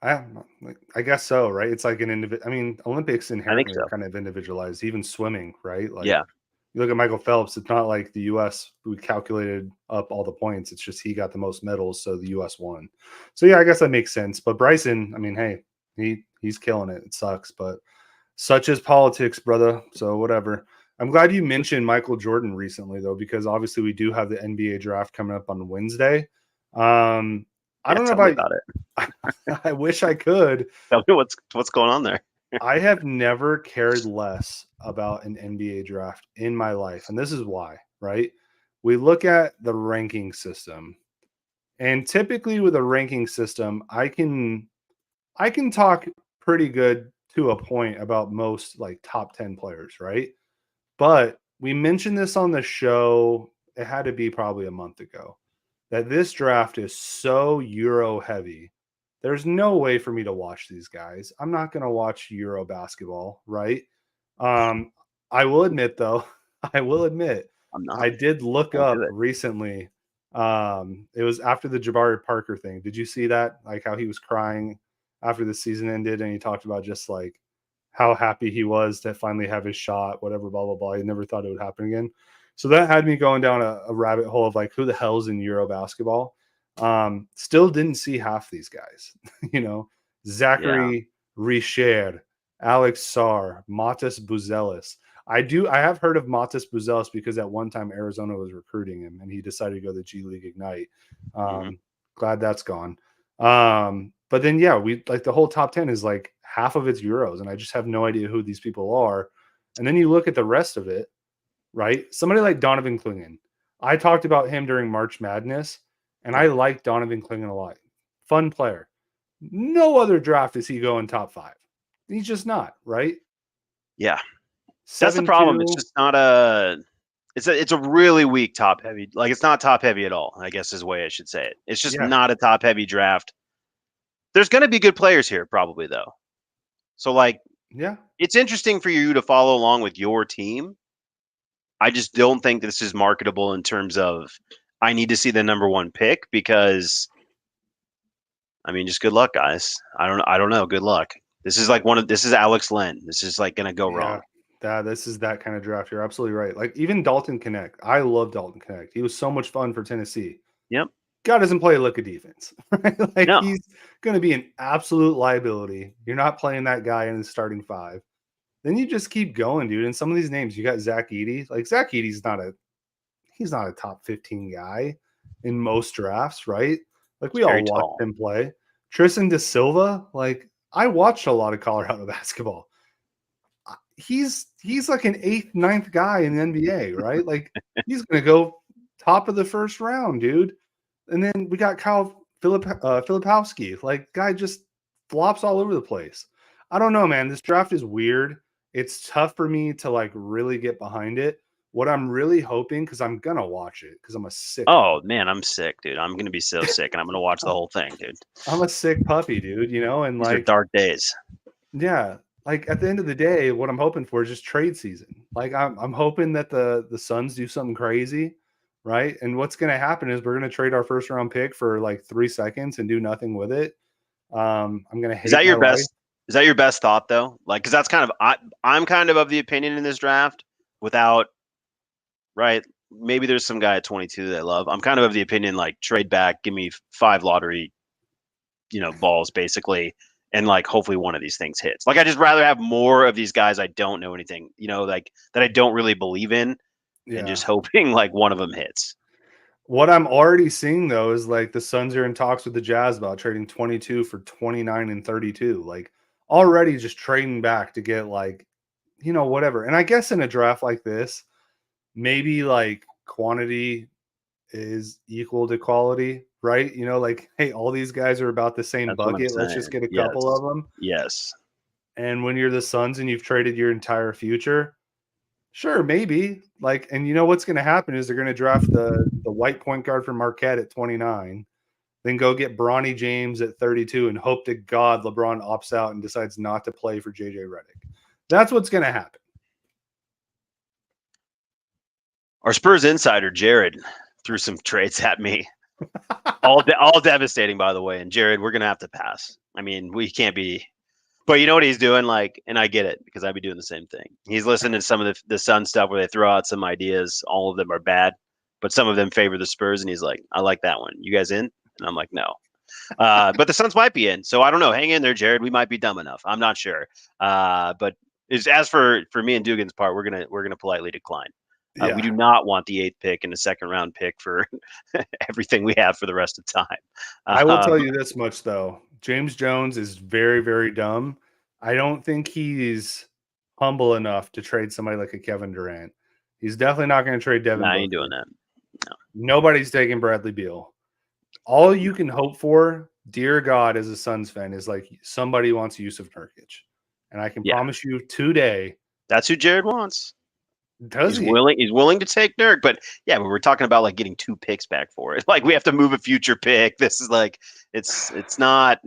I guess so, right? It's like an individual. I mean, Olympics inherently are kind of individualized, even swimming, right? Like, Yeah. You look at Michael Phelps. It's not like the U.S. we calculated up all the points. It's just he got the most medals, so the U.S. won. So yeah, I guess that makes sense. But Bryson, I mean, hey, he's killing it. It sucks, but such is politics, brother. So whatever. I'm glad you mentioned Michael Jordan recently, though, because obviously we do have the NBA draft coming up on Wednesday. I don't know about it. I wish I could. Tell me what's going on there. I have never cared less about an NBA draft in my life. And this is why, right? We look at the ranking system. And typically with a ranking system, I can talk pretty good to a point about most like top 10 players, right? But we mentioned this on the show. It had to be probably a month ago that this draft is so Euro heavy. There's no way for me to watch these guys. I'm not going to watch Euro basketball, right? I will admit, though, I'm not. I did look up recently. It was after the Jabari Parker thing. Did you see that? Like how he was crying after the season ended, and he talked about just like how happy he was to finally have his shot, whatever, blah, blah, blah. He never thought it would happen again. So that had me going down a rabbit hole of like, who the hell's in Euro basketball? Still didn't see half these guys, Zachary Richer, Alex Sarr, Matas Buzelis. I have heard of Matas Buzelis because at one time Arizona was recruiting him and he decided to go to the G League Ignite. Glad that's gone. But then, yeah, we like the whole top 10 is like half of it's Euros, and I just have no idea who these people are. And then you look at the rest of it, right? Somebody like Donovan Clingan. I talked about him during March Madness, and I like Donovan Clingan a lot. Fun player. No other draft is he going top 5. He's just not, right? Yeah. That's the problem. It's just not it's a really weak top heavy. Like it's not top heavy at all, I guess is the way I should say it. It's just not a top heavy draft. There's going to be good players here probably though. So like, it's interesting for you to follow along with your team. I just don't think this is marketable in terms of I need to see the number 1 pick because I mean, just good luck, guys. I don't know. Good luck. This is like this is Alex Len. This is like going to go wrong. This is that kind of draft. You're absolutely right. Like even Dalton Connect. I love Dalton Connect. He was so much fun for Tennessee. Yep. God doesn't play a lick of defense. Right? Like he's going to be an absolute liability. You're not playing that guy in the starting 5. Then you just keep going, dude. And some of these names, you got Zach Edey. Like Zach Edey's he's not a top 15 guy in most drafts, right? Like we all watched him play. Tristan Da Silva, like I watched a lot of Colorado basketball. He's like an 8th, 9th guy in the NBA, right? Like he's going to go top of the first round, dude. And then we got Kyle Filipowski. Like guy just flops all over the place. I don't know, man. This draft is weird. It's tough for me to like really get behind it. What I'm really hoping, because I'm gonna watch it, because I'm a sick. Oh man, I'm sick, dude. I'm gonna be so sick, and I'm gonna watch the whole thing, dude. I'm a sick puppy, dude. And These are like, dark days. yeah, like at the end of the day, what I'm hoping for is just trade season. Like I'm hoping that the Suns do something crazy, right? And what's gonna happen is we're gonna trade our first round pick for like 3 seconds and do nothing with it. I'm gonna Is hate that my your life. best? Is that your best thought though? Like, because that's kind of I'm kind of the opinion in this draft. Without right, maybe there's some guy at 22 that I love. I'm kind of the opinion like trade back, give me 5 lottery, balls basically, and like hopefully one of these things hits. Like I just rather have more of these guys I don't know anything, like that I don't really believe in, and Yeah. just hoping like one of them hits. What I'm already seeing though is like the Suns are in talks with the Jazz about trading 22 for 29 and 32. Like already just trading back to get like, whatever. And I guess in a draft like this, maybe like quantity is equal to quality, right? Like, hey, all these guys are about the same That's what I'm bucket. Let's just saying. get a Yes. couple of them. Yes. And when you're the Suns and you've traded your entire future, sure, maybe. Like, and you know what's going to happen is they're going to draft the white point guard from Marquette at 29, then go get Bronny James at 32 and hope to God LeBron opts out and decides not to play for JJ Redick. That's what's going to happen. Our Spurs insider Jared threw some trades at me. all devastating, by the way. And Jared, we're gonna have to pass. I mean, we can't be. But you know what he's doing, like, and I get it because I'd be doing the same thing. He's listening to some of the Sun stuff where they throw out some ideas. All of them are bad, but some of them favor the Spurs, and he's like, "I like that one. You guys in?" And I'm like, "No." But the Suns might be in, so I don't know. Hang in there, Jared. We might be dumb enough. I'm not sure. But as for me and Dugan's part, we're gonna politely decline. Yeah. We do not want the 8th pick and the 2nd round pick for everything we have for the rest of time. I will tell you this much though. James Jones is very, very dumb. I don't think he's humble enough to trade somebody like a Kevin Durant. He's definitely not going to trade Devin Nah, I Booker. ain't doing that. No. Nobody's taking Bradley Beal. All you can hope for, dear God, as a Suns fan, is like somebody wants Yusuf Nurkic. And I can promise you today. That's who Jared wants. Does he? He's willing to take Nurk, but yeah, but we're talking about like getting 2 picks back for it. Like we have to move a future pick. This is like it's not.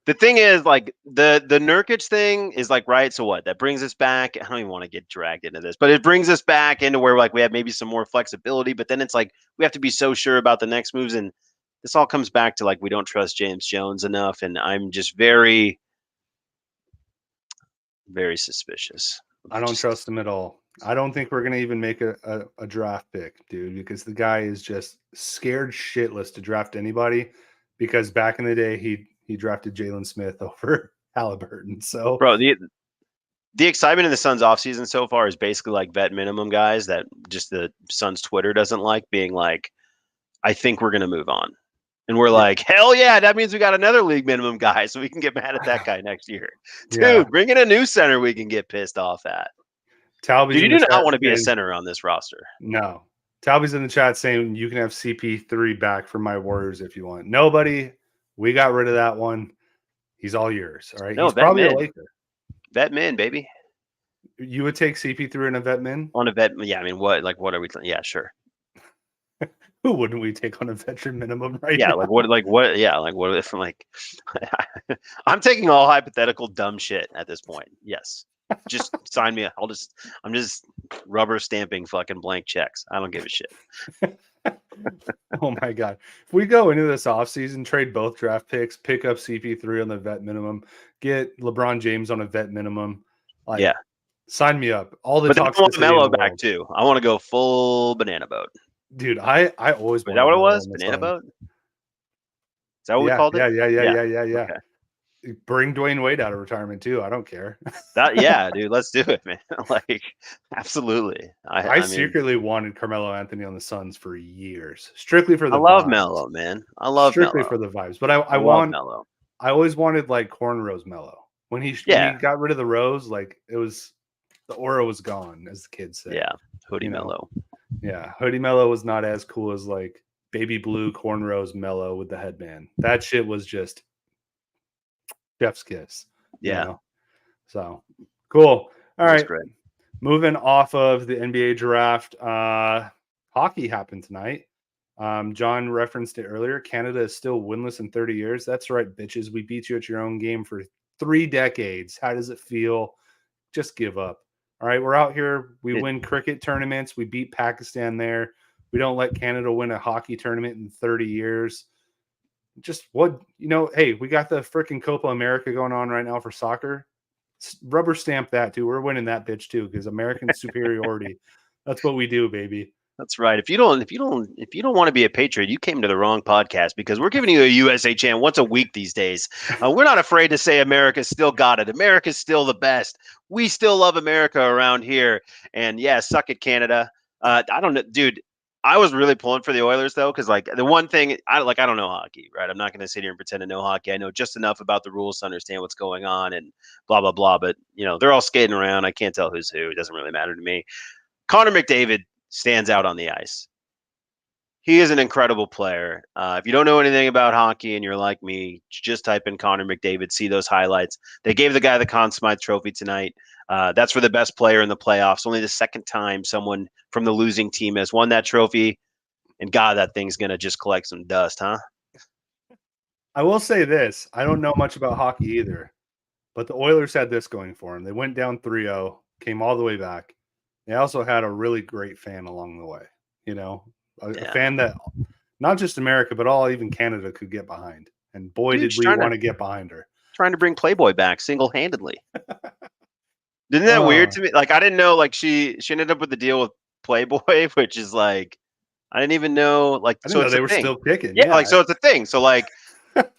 The thing is, like the Nurkic thing is like right. So what? That brings us back. I don't even want to get dragged into this, but it brings us back into where like we have maybe some more flexibility. But then it's like we have to be so sure about the next moves, and this all comes back to like we don't trust James Jones enough, and I'm just very, very suspicious. I don't trust him at all. I don't think we're going to even make a draft pick, dude, because the guy is just scared shitless to draft anybody because back in the day, he drafted Jalen Smith over Halliburton. So, bro, the excitement in the Suns offseason so far is basically like vet minimum guys that just the Suns Twitter doesn't like being like, I think we're going to move on. And we're like, hell yeah, that means we got another league minimum guy, so we can get mad at that guy next year. Dude, bring in a new center we can get pissed off at. Talby's Dude, you do not want to be a center on this roster. No. Talby's in the chat saying you can have CP3 back from my Warriors if you want. Nobody. We got rid of that one. He's all yours. All right. No, he's probably min. a Laker. Vet min, baby. You would take CP3 in a vet min? On a vet, yeah. I mean, what are we? Yeah, sure. Who wouldn't we take on a veteran minimum right yeah, now? Yeah, like what if like I'm taking all hypothetical dumb shit at this point. Yes. Just sign me. I'm just rubber stamping fucking blank checks. I don't give a shit. Oh my God. If we go into this offseason, trade both draft picks, pick up CP3 on the vet minimum, get LeBron James on a vet minimum. Like, yeah. Sign me up. All the but I want toxicity Melo in the back world. too. I want to go full banana boat. Dude, I always Is that what it was? Banana boat? Is that what we called it? Yeah. Okay. Bring Dwayne Wade out of retirement too. I don't care. Yeah, dude, let's do it, man. Like, absolutely. I mean, secretly wanted Carmelo Anthony on the Suns for years, strictly for the. I love vibes. Melo, man. I love strictly Melo. for the vibes. But I want Melo. I always wanted like cornrows Melo. When he got rid of the rose, like it was the aura was gone, as the kids say. Yeah, hoodie Melo. Yeah, hoodie Melo was not as cool as like baby blue cornrows Melo with the headband. That shit was just chef's kiss. Yeah. So cool. All right. Great. moving off of the NBA draft, hockey happened tonight. John referenced it earlier. Canada is still winless in 30 years. That's right, bitches. We beat you at your own game for 3 decades. How does it feel? Just give up. All right, we're out here. We win cricket tournaments. We beat Pakistan there. We don't let Canada win a hockey tournament in 30 years. Just what, hey, we got the freaking Copa America going on right now for soccer. Rubber stamp that too. We're winning that bitch too because American superiority. That's what we do, baby. That's right. If you don't want to be a patriot, you came to the wrong podcast because we're giving you a USA chant once a week these days. We're not afraid to say America's still got it. America's still the best. We still love America around here. And yeah, suck it, Canada. I don't know, dude. I was really pulling for the Oilers though, because like the one thing I don't know hockey, right? I'm not going to sit here and pretend to know hockey. I know just enough about the rules to understand what's going on and blah blah blah. But they're all skating around. I can't tell who's who. It doesn't really matter to me. Connor McDavid stands out on the ice. He is an incredible player. If you don't know anything about hockey and you're like me, just type in Connor McDavid, see those highlights. They gave the guy the Conn Smythe Trophy tonight. That's for the best player in the playoffs. Only the second time someone from the losing team has won that trophy. And God, that thing's going to just collect some dust, huh? I will say this. I don't know much about hockey either, but the Oilers had this going for them. They went down 3-0, came all the way back. They also had a really great fan along the way, a fan that not just America, but even Canada could get behind. And boy, did we want to get behind her. Trying to bring Playboy back single-handedly. Isn't that weird to me? Like, I didn't know, like, she ended up with the deal with Playboy, which is like, I didn't even know, like, I didn't know they were still kicking. Yeah, like, so it's a thing. So, like,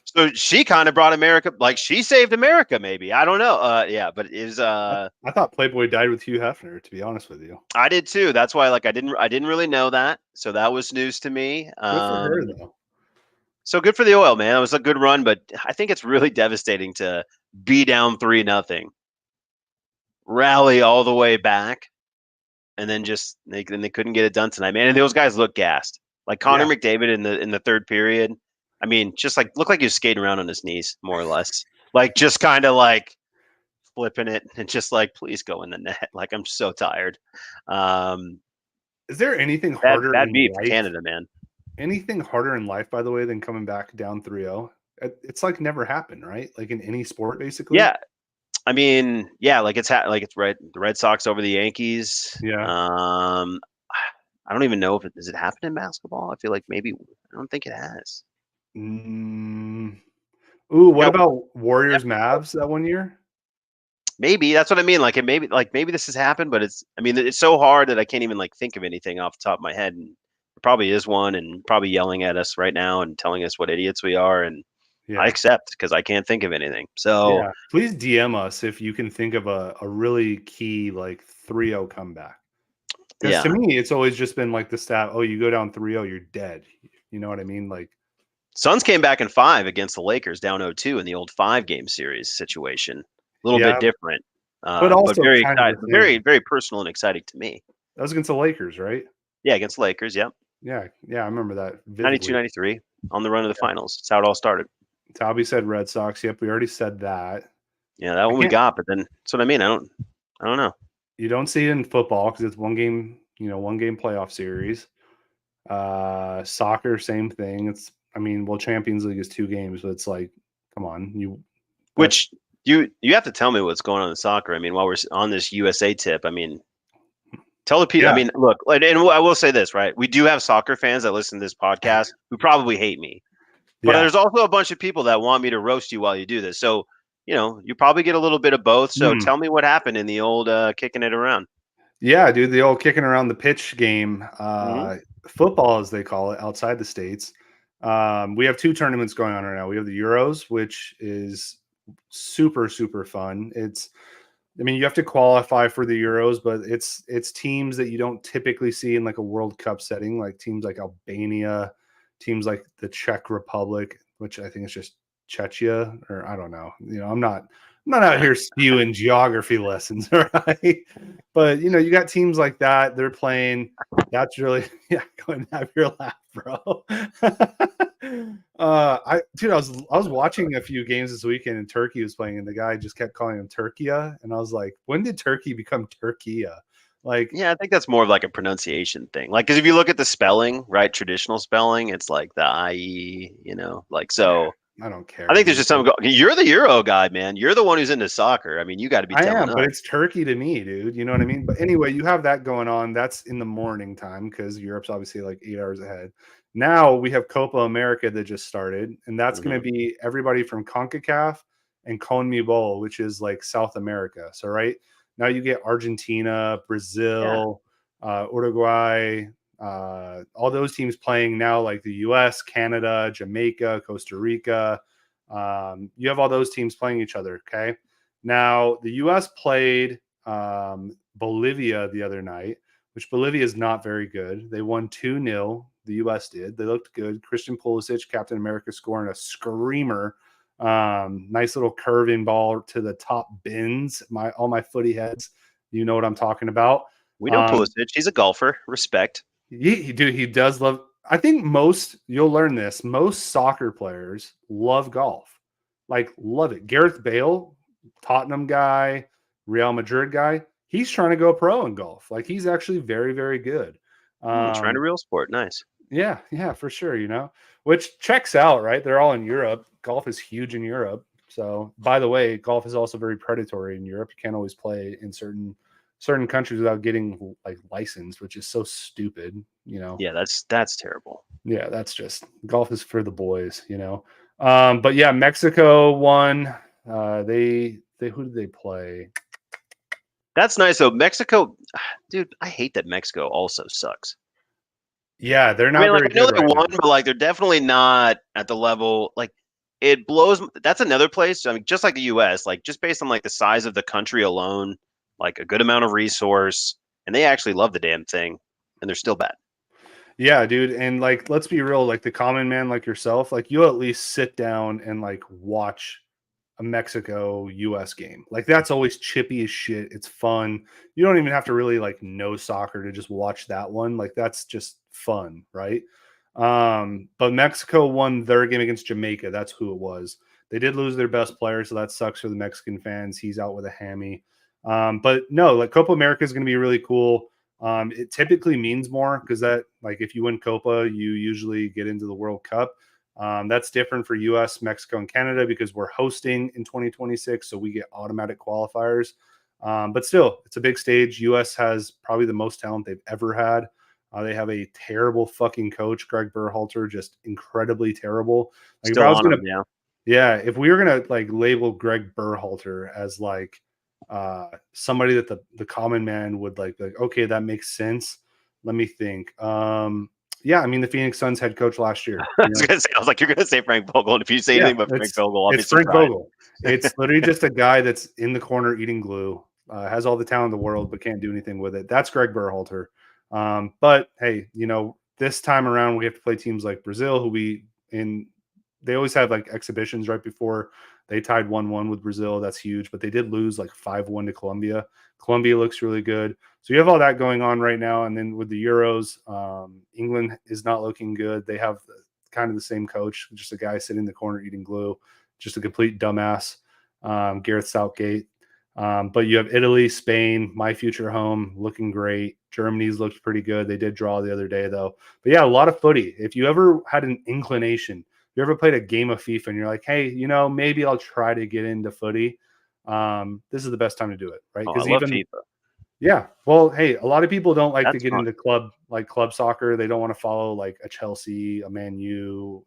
so she kind of brought America, like, she saved America, maybe. I don't know. Yeah, but it was. I thought Playboy died with Hugh Hefner, to be honest with you. I did too. That's why, like, I didn't really know that. So that was news to me. Good for her, though. So good for the Oil, man. It was a good run, but I think it's really devastating to be down 3-0, rally all the way back, and then just they couldn't get it done tonight, man. And those guys look gassed. Like Connor McDavid in the third period. I mean, just like looked like he was skating around on his knees, more or less. Like just kind of like flipping it and just like, please go in the net. Like I'm so tired. Is there anything harder? That'd be for Canada, man. Anything harder in life, by the way, than coming back down 3-0? It's like never happened, right? Like in any sport, basically. Yeah. I mean, yeah, like it's right. The Red Sox over the Yankees. Yeah. I don't even know if does it happen in basketball. I feel like maybe I don't think it has. Ooh, what about Warriors Mavs that one year? Maybe that's what I mean. Like maybe this has happened, but it's so hard that I can't even like think of anything off the top of my head. And there probably is one, and probably yelling at us right now and telling us what idiots we are. And I accept because I can't think of anything. So please DM us if you can think of a really key like 3-0 comeback. Because to me, it's always just been like the stat, oh, you go down 3-0, you're dead. You know what I mean? Like Suns came back in 5 against the Lakers down 0-2 in the old 5-game series situation. A little bit different. But also very exciting, very, very personal and exciting to me. That was against the Lakers, right? Yeah, against the Lakers, yep. Yeah, I remember that vividly. 92-93 on the run to the finals. That's how it all started. Talby said Red Sox. Yep, we already said that. Yeah, that one we got, but then that's what I mean. I don't know. You don't see it in football because it's one game playoff series. Soccer, same thing. Champions League is 2 games, but it's like, come on, you have to tell me what's going on in soccer. I mean, while we're on this USA tip, I mean, tell the people. Yeah. I mean, look, and I will say this, right? We do have soccer fans that listen to this podcast who probably hate me, but there's also a bunch of people that want me to roast you while you do this. So, you probably get a little bit of both. So tell me what happened in the old kicking it around. Yeah, dude, the old kicking around the pitch game, football as they call it outside the States. We have 2 tournaments going on right now. We have the Euros, which is super, super fun. You have to qualify for the Euros, but it's teams that you don't typically see in like a World Cup setting, like teams like Albania, teams like the Czech Republic, which I think is just Czechia, or I don't know. I'm not out here spewing geography lessons, right? But you got teams like that. They're playing. That's really go and have your laugh. bro. I was watching a few games this weekend and Turkey was playing and the guy just kept calling him Turkia and I was like, when did Turkey become Turkia? Like, Yeah, I think that's more of like a pronunciation thing. Like, because if you look at the spelling, right, traditional spelling, it's like the IE, like so. I don't care. I think there's Dude. just some. You're the Euro guy, man. You're the one who's into soccer. I mean, you got to be I telling am, us. but it's Turkey to me, dude. You know what I mean? But anyway, you have that going on. That's in the morning time because Europe's obviously like 8 hours ahead. Now we have Copa America that just started, and that's going to be everybody from CONCACAF and CONMEBOL, which is like South America. So right now you get Argentina, Brazil, Uruguay, all those teams playing now, like the U.S., Canada, Jamaica, Costa Rica. You have all those teams playing each other. Okay. Now, the U.S. played Bolivia the other night, which Bolivia is not very good. They won 2-0. The U.S. did. They looked good. Christian Pulisic, Captain America, scoring a screamer. Nice little curving ball to the top bins. All my footy heads, you know what I'm talking about. We know Pulisic. He's a golfer. Respect. He does love. I think you'll learn this. Most soccer players love golf, like love it. Gareth Bale, Tottenham guy, Real Madrid guy, he's trying to go pro in golf. Like he's actually very, very good. Trying to real sport. Nice. Yeah, for sure. Which checks out, right? They're all in Europe. Golf is huge in Europe. So, by the way, golf is also very predatory in Europe. You can't always play in certain countries without getting like licensed, which is so stupid. Yeah, that's terrible. Yeah, that's just golf is for the boys. But yeah, Mexico won. They who did they play? That's nice though. Mexico, dude, I hate that Mexico also sucks. Yeah, they're not very I know good they right won, now. but like they're definitely not at the level. Like it blows. That's another place. I mean, just like the U.S., like just based on like the size of the country alone, like a good amount of resource, and they actually love the damn thing, and they're still bad. Yeah, dude, and like let's be real, like the common man like yourself, like you'll at least sit down and like watch a Mexico US game. Like that's always chippy as shit. It's fun. You don't even have to really like know soccer to just watch that one. Like that's just fun, right? But Mexico won their game against Jamaica. That's who it was. They did lose their best player, so that sucks for the Mexican fans. He's out with a hammy. But no, like Copa America is going to be really cool. It typically means more because that, like, if you win Copa, you usually get into the World Cup. That's different for US, Mexico, and Canada because we're hosting in 2026, so we get automatic qualifiers. But still, it's a big stage. US has probably the most talent they've ever had. They have a terrible fucking coach, Greg Berhalter, just incredibly terrible. Like Still if I was on gonna, them, yeah, if we were gonna like label Greg Berhalter as like somebody that the common man would like, okay, that makes sense. Let me think. Yeah, I mean the Phoenix Suns head coach last year. I was like, you're gonna say Frank Vogel, and if you say anything but Frank Vogel, I'll be surprised. Frank Vogel. It's literally just a guy that's in the corner eating glue, has all the talent in the world, but can't do anything with it. That's Greg Berhalter. But hey, this time around we have to play teams like Brazil, they always have like exhibitions right before. They tied 1-1 with Brazil. That's huge, but they did lose like 5-1 to Colombia. Colombia looks really good. So you have all that going on right now. And then with the Euros, England is not looking good. They have kind of the same coach, just a guy sitting in the corner eating glue, just a complete dumbass, Gareth Southgate. But you have Italy, Spain, my future home, looking great. Germany's looked pretty good. They did draw the other day, though. But yeah, a lot of footy. If you ever had an inclination, you ever played a game of FIFA and you're like, hey, maybe I'll try to get into footy. This is the best time to do it, right? Because I love FIFA. Yeah. Well, hey, a lot of people don't like That's to get fun. into club soccer. They don't want to follow like a Chelsea, a Man U,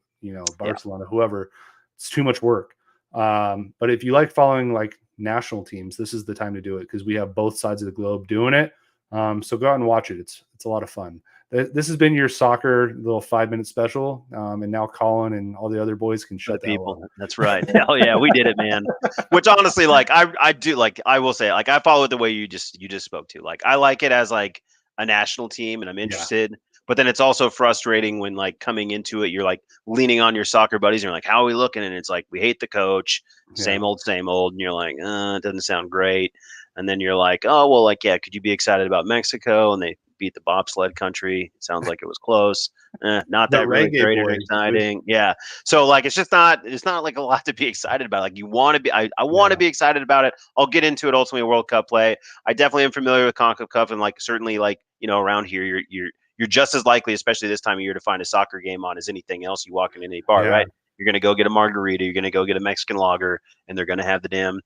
Barcelona, whoever. It's too much work. But if you like following like national teams, this is the time to do it because we have both sides of the globe doing it. So go out and watch it. It's a lot of fun. This has been your soccer little 5-minute special. And now Colin and all the other boys can shut the hell up. That's right. Hell yeah, we did it, man. Which honestly, like I do, like I will say, like I follow it the way you just spoke to. Like I like it as like a national team, and I'm interested. Yeah. But then it's also frustrating when like coming into it, you're like leaning on your soccer buddies, and you're like, "How are we looking?" And it's like, "We hate the coach, same old, same old." And you're like, "It doesn't sound great." And then you're like, "Oh well, like yeah, could you be excited about Mexico?" And they beat the bobsled country. It sounds like it was close. Not The that really reggae great or boys, exciting. Yeah. So like it's not like a lot to be excited about. Like you want to be I want to be excited about it. I'll get into it ultimately World Cup play. I definitely am familiar with CONCACAF and like certainly like, around here you're just as likely, especially this time of year, to find a soccer game on as anything else you walk in any bar, Yeah. right? You're going to go get a margarita, you're going to go get a Mexican lager, and they're going to have the damn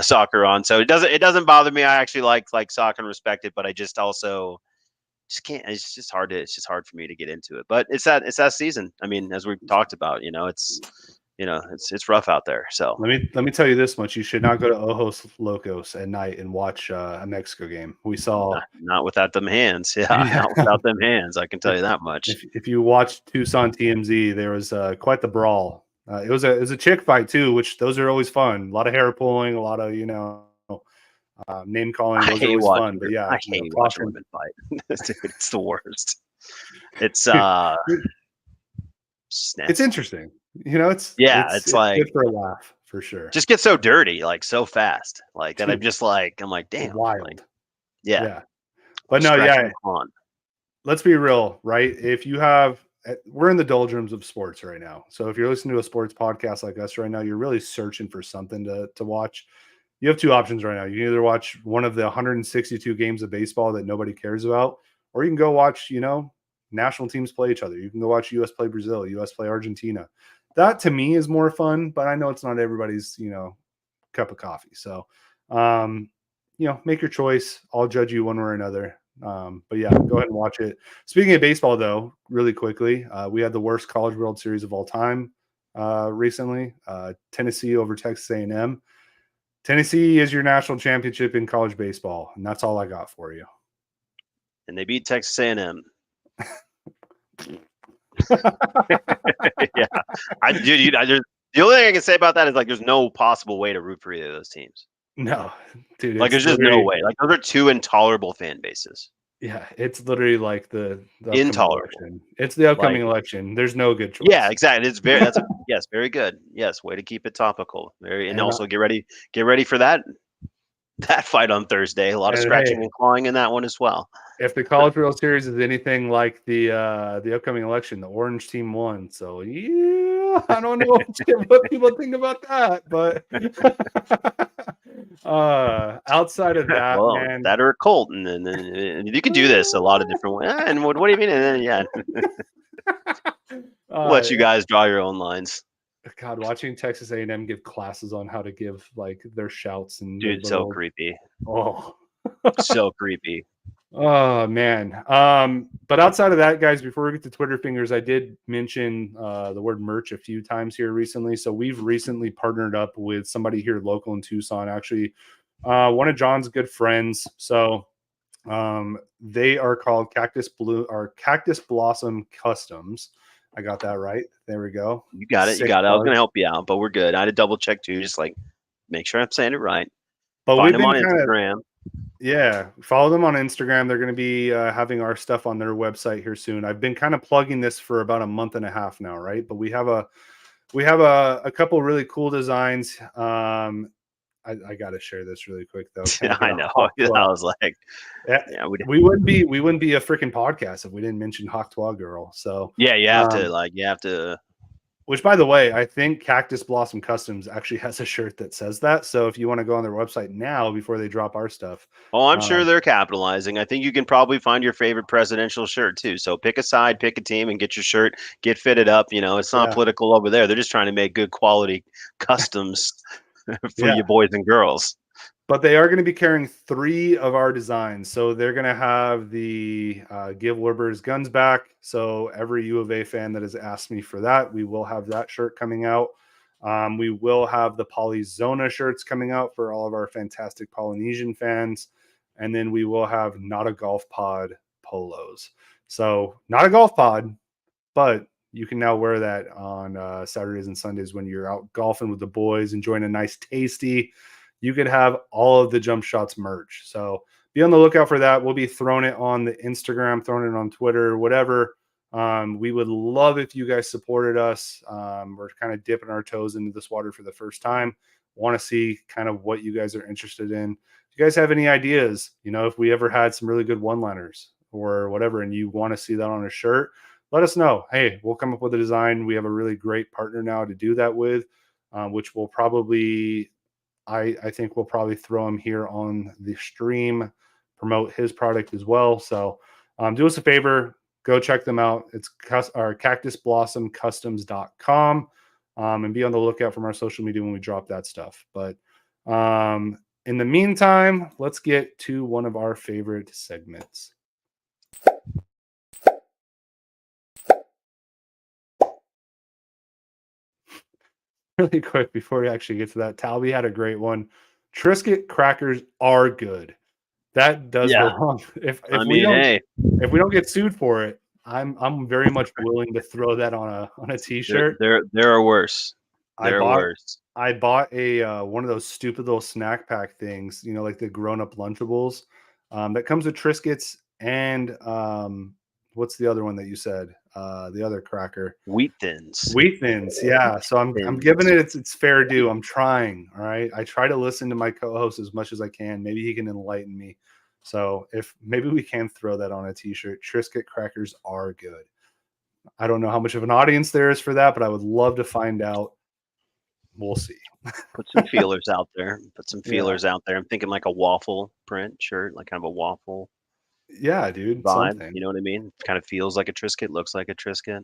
soccer on. So it doesn't bother me. I actually like soccer and respect it, but I just also just can't. It's just hard for me to get into it. But it's that season. I mean, as we've talked about, it's rough out there. So Let me tell you this much: you should not go to Ojos Locos at night and watch a Mexico game. We saw not without them hands. Yeah, not without them hands. I can tell you that much. If you watched Tucson TMZ, there was quite the brawl. It was a chick fight too, which those are always fun. A lot of hair pulling, a lot of name calling. Those are always fun. But yeah, I hate watching women fight. Dude, it's the worst. It's it's interesting. It's like good for a laugh for sure. Just get so dirty, like so fast, like that. I'm like, damn, wild. Like, yeah. But no, yeah. Let's be real, right? We're in the doldrums of sports right now. So if you're listening to a sports podcast like us right now, you're really searching for something to watch. You have two options right now. You can either watch one of the 162 games of baseball that nobody cares about, or you can go watch, national teams play each other. You can go watch US play Brazil, US play Argentina. That to me is more fun, but I know it's not everybody's, cup of coffee. So, make your choice. I'll judge you one way or another. But yeah, go ahead and watch it. Speaking of baseball, though, really quickly, we had the worst College World Series of all time recently. Tennessee over Texas A&M. Tennessee is your national championship in college baseball, and that's all I got for you. And they beat Texas A&M. Yeah, the only thing I can say about that is like there's no possible way to root for either of those teams. No, dude. Like there's just no way. Like those are two intolerable fan bases. Yeah, it's literally like the intolerable. Election. It's the upcoming election. There's no good choice. Yeah, exactly. It's yes, very good. Yes, way to keep it topical. And also get ready for that fight on Thursday. A lot of scratching and clawing in that one as well. If the College World Series is anything like the upcoming election, the Orange team won. So yeah, I don't know what people think about that, but outside of that, man, that or a cult, and then you can do this a lot of different ways. And what do you mean? And then I'll let you guys draw your own lines. God, watching Texas A&M give classes on how to give like their shouts and dude, so creepy. Oh, so creepy. Oh man. But outside of that, guys, before we get to Twitter fingers, I did mention the word merch a few times here recently. So we've recently partnered up with somebody here local in Tucson, actually, one of John's good friends. So they are called Cactus Blossom Customs. I got that right. There we go. You got it. I was gonna help you out, but we're good. I had to double check too, just like make sure I'm saying it right. But find them on Instagram. Yeah, follow them on Instagram. They're going to be having our stuff on their website here soon. I've been kind of plugging this for about a month and a half now, right? But we have a couple really cool designs. I got to share this really quick though. I know. I was like, we wouldn't be a freaking podcast if we didn't mention Hawktois Girl. So yeah, you have to. Which, by the way, I think Cactus Blossom Customs actually has a shirt that says that. So if you want to go on their website now before they drop our stuff. Oh, I'm sure they're capitalizing. I think you can probably find your favorite presidential shirt too. So pick a side, pick a team, and get your shirt, get fitted up. It's not political over there. They're just trying to make good quality customs for you boys and girls. But they are going to be carrying 3 of our designs. So they're going to have the Give Werber's Guns Back. So every U of A fan that has asked me for that, we will have that shirt coming out. We will have the Polyzona shirts coming out for all of our fantastic Polynesian fans. And then we will have Not a Golf Pod polos. So not a golf pod, but you can now wear that on Saturdays and Sundays when you're out golfing with the boys, enjoying a nice tasty. You could have all of the Jump Shots merch. So be on the lookout for that. We'll be throwing it on the Instagram, throwing it on Twitter, whatever. We would love if you guys supported us. We're kind of dipping our toes into this water for the first time. Want to see kind of what you guys are interested in. If you guys have any ideas, if we ever had some really good one-liners, or whatever, and you want to see that on a shirt, let us know. Hey, we'll come up with a design. We have a really great partner now to do that with, which will probably, I think we'll probably throw him here on the stream, promote his product as well. So do us a favor, go check them out. It's our cactusblossomcustoms.com, and be on the lookout from our social media when we drop that stuff. But in the meantime, let's get to one of our favorite segments. Really quick before we actually get to that, Talby had a great one. Triscuit crackers are good. That does belong. If we don't get sued for it, I'm very much willing to throw that on a t-shirt. There are worse. There are worse. I bought a one of those stupid little snack pack things, like the grown-up Lunchables, that comes with Triscuits and what's the other one that you said? The other cracker. Wheat Thins. Yeah. So I'm giving it its fair due. I'm trying. All right. I try to listen to my co-host as much as I can. Maybe he can enlighten me. So maybe we can throw that on a t-shirt. Triscuit crackers are good. I don't know how much of an audience there is for that, but I would love to find out. We'll see. Put some feelers out there. I'm thinking like a waffle print shirt, like kind of a waffle. Yeah, dude. Vibe, something. you know what I mean? It kind of feels like a Triscuit, looks like a Triscuit.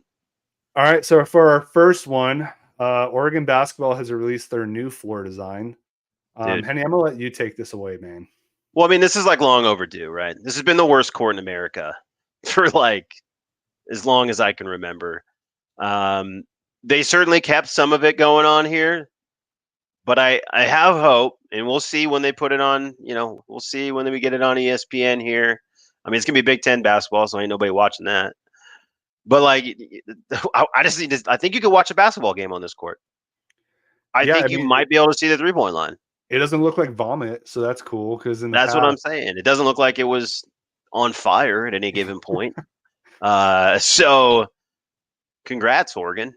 All right, so for our first one, Oregon basketball has released their new floor design. Henny, I'm gonna let you take this away, man. Well, I mean, this is like long overdue, right? This has been the worst court in America for like as long as I can remember. They certainly kept some of it going on here, but I have hope, and we'll see when they put it on. We'll see when we get it on ESPN here. I mean, it's gonna be Big Ten basketball, so ain't nobody watching that. But like, I think you could watch a basketball game on this court. I think you might be able to see the 3-point line. It doesn't look like vomit, so that's cool. Because that's what I'm saying. It doesn't look like it was on fire at any given point. So, congrats, Oregon.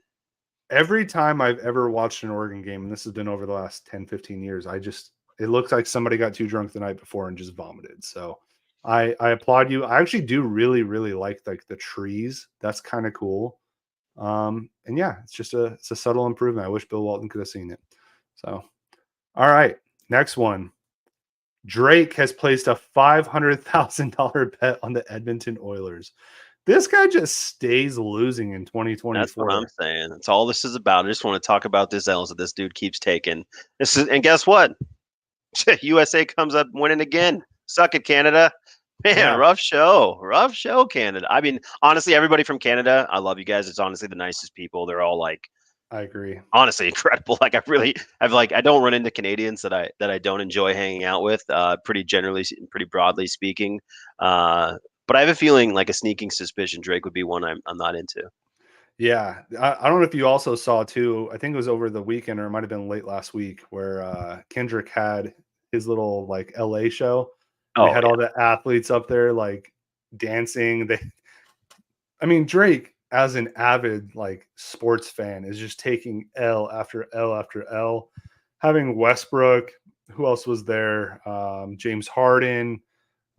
Every time I've ever watched an Oregon game, and this has been over the last 10, 15 years, it looks like somebody got too drunk the night before and just vomited. So I applaud you. I actually do really, really like the trees. That's kind of cool. And yeah, it's a subtle improvement. I wish Bill Walton could have seen it. So, all right, next one. Drake has placed a $500,000 bet on the Edmonton Oilers. This guy just stays losing in 2024. That's what I'm saying. That's all this is about. I just want to talk about this L's that this dude keeps taking. And guess what? USA comes up winning again. Suck it, Canada. Man, yeah. Rough show, Canada. I mean, honestly, everybody from Canada, I love you guys. It's honestly the nicest people. They're all like, I agree. Honestly, incredible. Like I don't run into Canadians that I don't enjoy hanging out with. Pretty broadly speaking. But I have a feeling, like a sneaking suspicion, Drake would be one I'm not into. Yeah, I don't know if you also saw too. I think it was over the weekend, or it might have been late last week, where Kendrick had his little like LA show. They had all the athletes up there like dancing. Drake, as an avid like sports fan, is just taking L after L after L. Having Westbrook, who else was there? James Harden,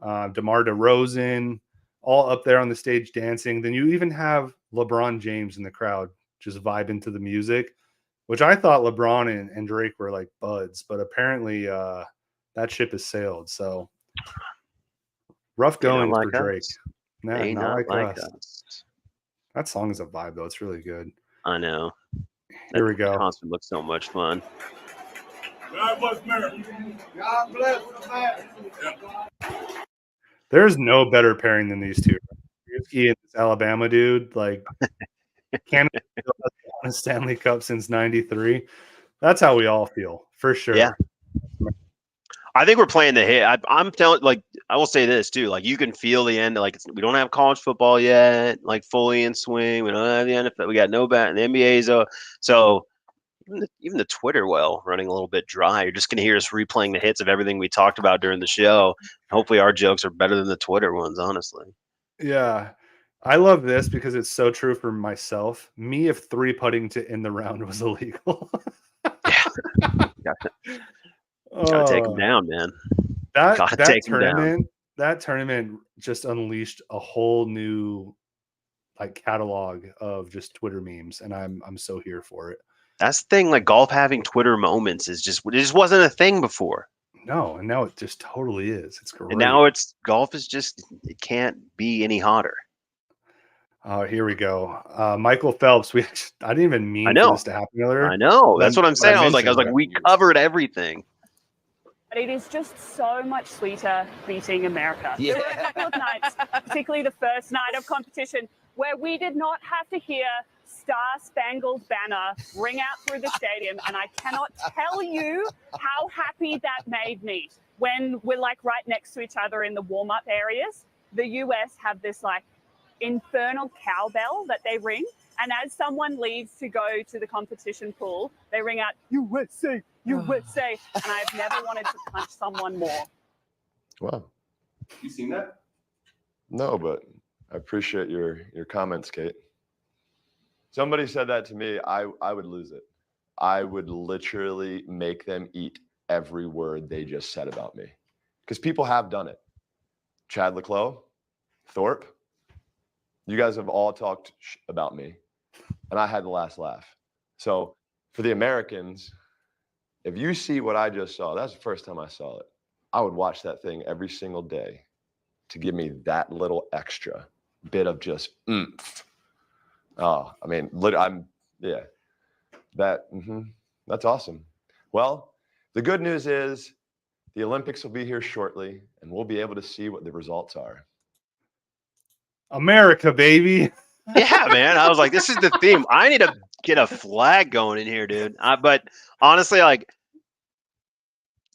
DeMar DeRozan, all up there on the stage dancing. Then you even have LeBron James in the crowd just vibing to the music, which I thought LeBron and Drake were like buds, but apparently that ship has sailed. So rough going for Drake. Nah, not like us. That song is a vibe, though. It's really good. I know. Here we go. Concert looks so much fun. God bless America. God bless America. There's no better pairing than these two. Risky and this Alabama dude, like Canada won a Stanley Cup since '93. That's how we all feel, for sure. Yeah. I think we're playing the hit. I'm telling, like, I will say this too. Like, you can feel the end. Like, we don't have college football yet, like fully in swing. We don't have the NFL. We got no bat. And the NBA's so even the Twitter well running a little bit dry. You're just gonna hear us replaying the hits of everything we talked about during the show. Hopefully, our jokes are better than the Twitter ones. Honestly. Yeah, I love this because it's so true for myself. Me, if 3-putting to end the round was illegal. Gotta take him down, man. That tournament that tournament just unleashed a whole new like catalog of just Twitter memes, and I'm so here for it. That's the thing. Like golf having Twitter moments it just wasn't a thing before. No, and now it just totally is. It's great. And now golf is just, it can't be any hotter. Here we go. Michael Phelps. I didn't even mean for this to happen earlier. I know. That's what I'm saying. I was like, we covered everything. But it is just so much sweeter beating America. There were a couple of nights, particularly the first night of competition, where we did not have to hear Star Spangled Banner ring out through the stadium. And I cannot tell you how happy that made me. When we're like right next to each other in the warm-up areas, the US have this like infernal cowbell that they ring. And as someone leaves to go to the competition pool, they ring out, USA, USA. And I've never wanted to punch someone more. Wow. You seen that? No, but I appreciate your comments, Kate. Somebody said that to me. I would lose it. I would literally make them eat every word they just said about me. Because people have done it. Chad Leclos, Thorpe, you guys have all talked about me. And I had the last laugh. So for the Americans, if you see what I just saw, that's the first time I saw it. I would watch that thing every single day to give me that little extra bit of just oomph. Oh, I mean, that's awesome. Well, the good news is the Olympics will be here shortly, and we'll be able to see what the results are. America, baby. Yeah, man. I was like, this is the theme. I need to get a flag going in here, dude. But honestly, like,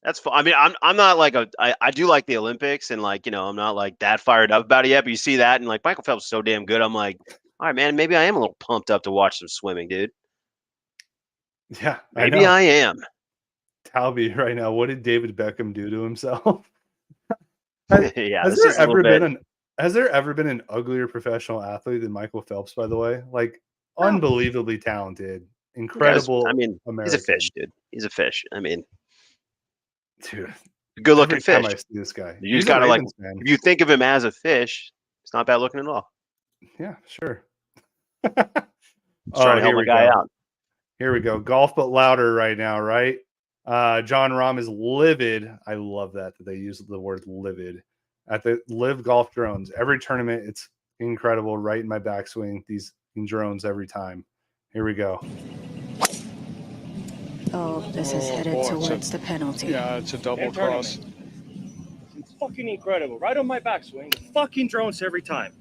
that's fun. I mean, I'm not like I do like the Olympics, and like, I'm not like that fired up about it yet. But you see that, and like Michael Phelps is so damn good. I'm like, all right, man. Maybe I am a little pumped up to watch some swimming, dude. Yeah, maybe I am. Talby, right now, what did David Beckham do to himself? Yeah, has there ever been an uglier professional athlete than Michael Phelps? By the way, like unbelievably talented, incredible. I mean, American. He's a fish, dude. He's a fish. I mean, dude, good looking fish. Time I see this guy, you just gotta like. If you think of him as a fish, it's not bad looking at all. Yeah, sure. Trying to help a guy out. Here we go. Golf but louder right now, right? John Rahm is livid. I love that they use the word livid at the Live Golf Drones. Every tournament, it's incredible. Right in my backswing, these drones every time. Here we go. Oh, this is headed towards the penalty. Yeah, it's a double cross. It's fucking incredible. Right on my backswing. The fucking drones every time.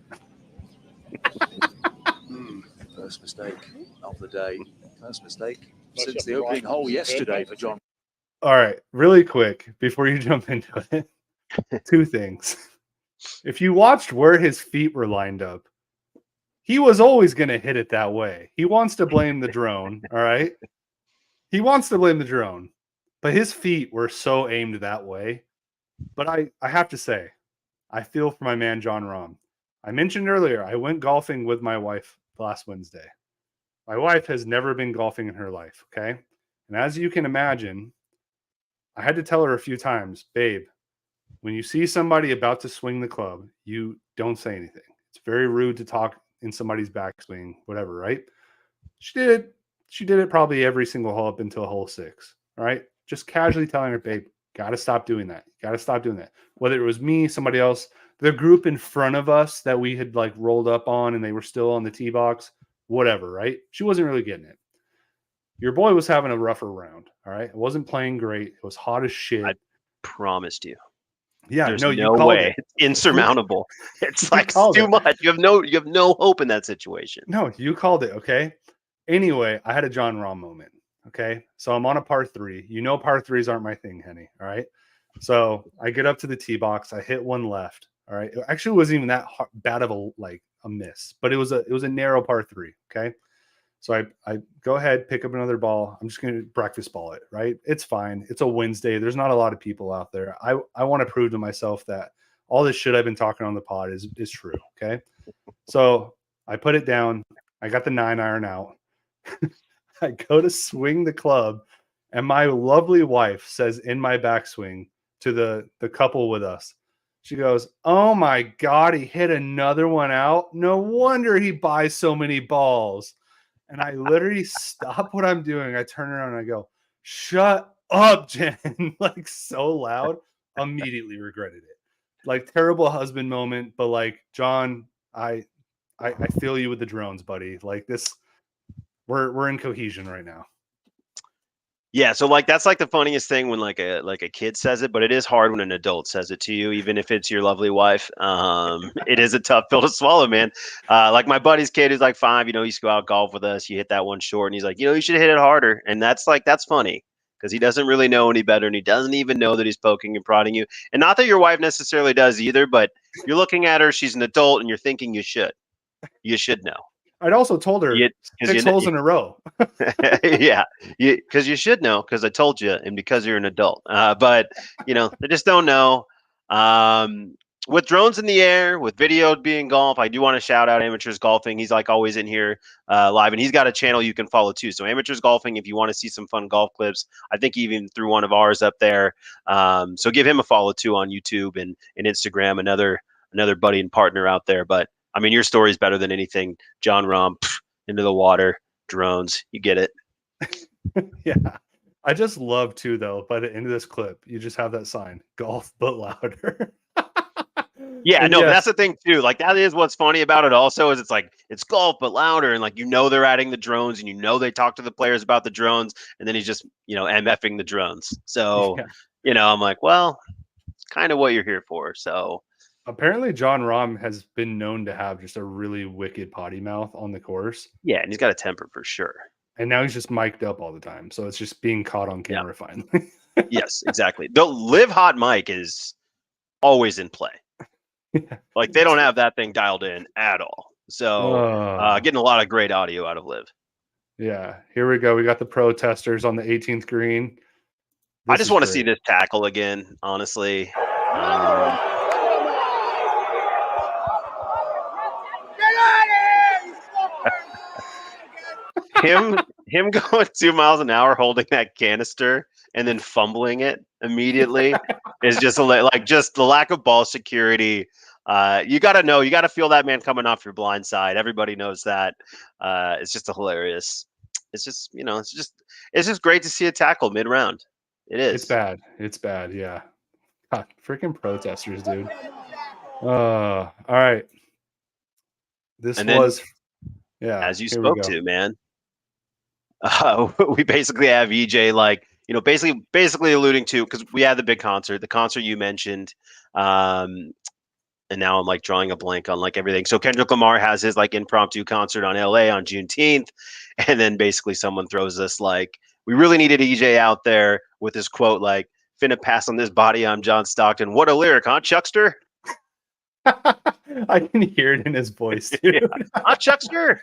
First mistake of the day. First mistake since the opening hole yesterday for John. All right, really quick before you jump into it, two things. If you watched where his feet were lined up, he was always going to hit it that way. He wants to blame the drone, all right? He wants to blame the drone, but his feet were so aimed that way. But I have to say, I feel for my man, John Rahm. I mentioned earlier, I went golfing with my wife last Wednesday. My wife has never been golfing in her life, okay? And as you can imagine, I had to tell her a few times, babe, when you see somebody about to swing the club, you don't say anything. It's very rude to talk in somebody's backswing, whatever, right? She did it probably every single hole up until hole 6, all right? Just casually telling her, babe, got to stop doing that. Got to stop doing that. Whether it was me, somebody else, the group in front of us that we had like rolled up on and they were still on the tee box, whatever, right? She wasn't really getting it. Your boy was having a rougher round, all right? It wasn't playing great. It was hot as shit. I promised you. Yeah, there's no way. It's insurmountable. It's like too much. You have no hope in that situation. No, you called it, okay? Anyway, I had a John Rahm moment, okay? So I'm on a par 3. You know par 3s aren't my thing, Henny, all right? So I get up to the tee box. I hit one left, all right? It actually wasn't even that bad of a miss, but it was a narrow par 3, okay? So I go ahead, pick up another ball. I'm just going to breakfast ball it, right? It's fine. It's a Wednesday. There's not a lot of people out there. I want to prove to myself that all this shit I've been talking on the pod is true, okay? So I put it down. I got the 9-iron out. I go to swing the club, and my lovely wife says in my backswing to the couple with us, She goes, "Oh my God, he hit another one out. No wonder he buys so many balls." And I literally stop what I'm doing. I turn around and I go, "Shut up, Jen." Like so loud. Immediately regretted it. Like terrible husband moment, but like, John, I feel you with the drones, buddy. Like this, we're in cohesion right now. Yeah, so like that's like the funniest thing when like a kid says it, but it is hard when an adult says it to you, even if it's your lovely wife. It is a tough pill to swallow, man. Like my buddy's kid who's like 5, he used to go out golf with us. You hit that one short, and he's like, you should hit it harder. And that's funny because he doesn't really know any better, and he doesn't even know that he's poking and prodding you. And not that your wife necessarily does either, but you're looking at her, she's an adult, and you're thinking you should know. I'd also told her 6 holes in a row. Yeah, because you should know, because I told you, and because you're an adult. But they just don't know. With drones in the air, with video being golf, I do want to shout out Amateurs Golfing. He's like always in here live, and he's got a channel you can follow too. So Amateurs Golfing, if you want to see some fun golf clips, I think he even threw one of ours up there. So give him a follow too on YouTube and Instagram. Another buddy and partner out there. But I mean, your story is better than anything. John Rahm, into the water, drones, you get it. Yeah. I just love too, though, by the end of this clip, you just have that sign, golf but louder. Yeah, And no, yes, but that's the thing too. Like that is what's funny about it also is it's like it's golf but louder, and like they're adding the drones, and they talk to the players about the drones, and then he's just MFing the drones. So I'm like, well, it's kind of what you're here for. So apparently John Rahm has been known to have just a really wicked potty mouth on the course. Yeah, and he's got a temper for sure. And now he's just mic'd up all the time. So it's just being caught on camera finally. Yes, exactly. The live hot mic is always in play. Like they don't have that thing dialed in at all. So getting a lot of great audio out of live. Yeah, here we go. We got the protesters on the 18th green. I just want to see this tackle again, honestly. Him going 2 miles an hour holding that canister and then fumbling it immediately is just just the lack of ball security. You got to feel that man coming off your blind side. Everybody knows that. It's just hilarious. It's just, it's just great to see a tackle mid round. It is. It's bad. Yeah. God, freaking protesters, dude. All right. As you spoke to, man. We basically have EJ basically alluding to, because we had the concert you mentioned, and now I'm like drawing a blank on like everything. So Kendrick Lamar has his like impromptu concert on LA on Juneteenth, and then basically someone throws us like, we really needed EJ out there with this quote like, "Finna pass on this body, I'm John Stockton." What a lyric, huh, Chuckster? I can hear it in his voice, dude. Huh, Chuckster?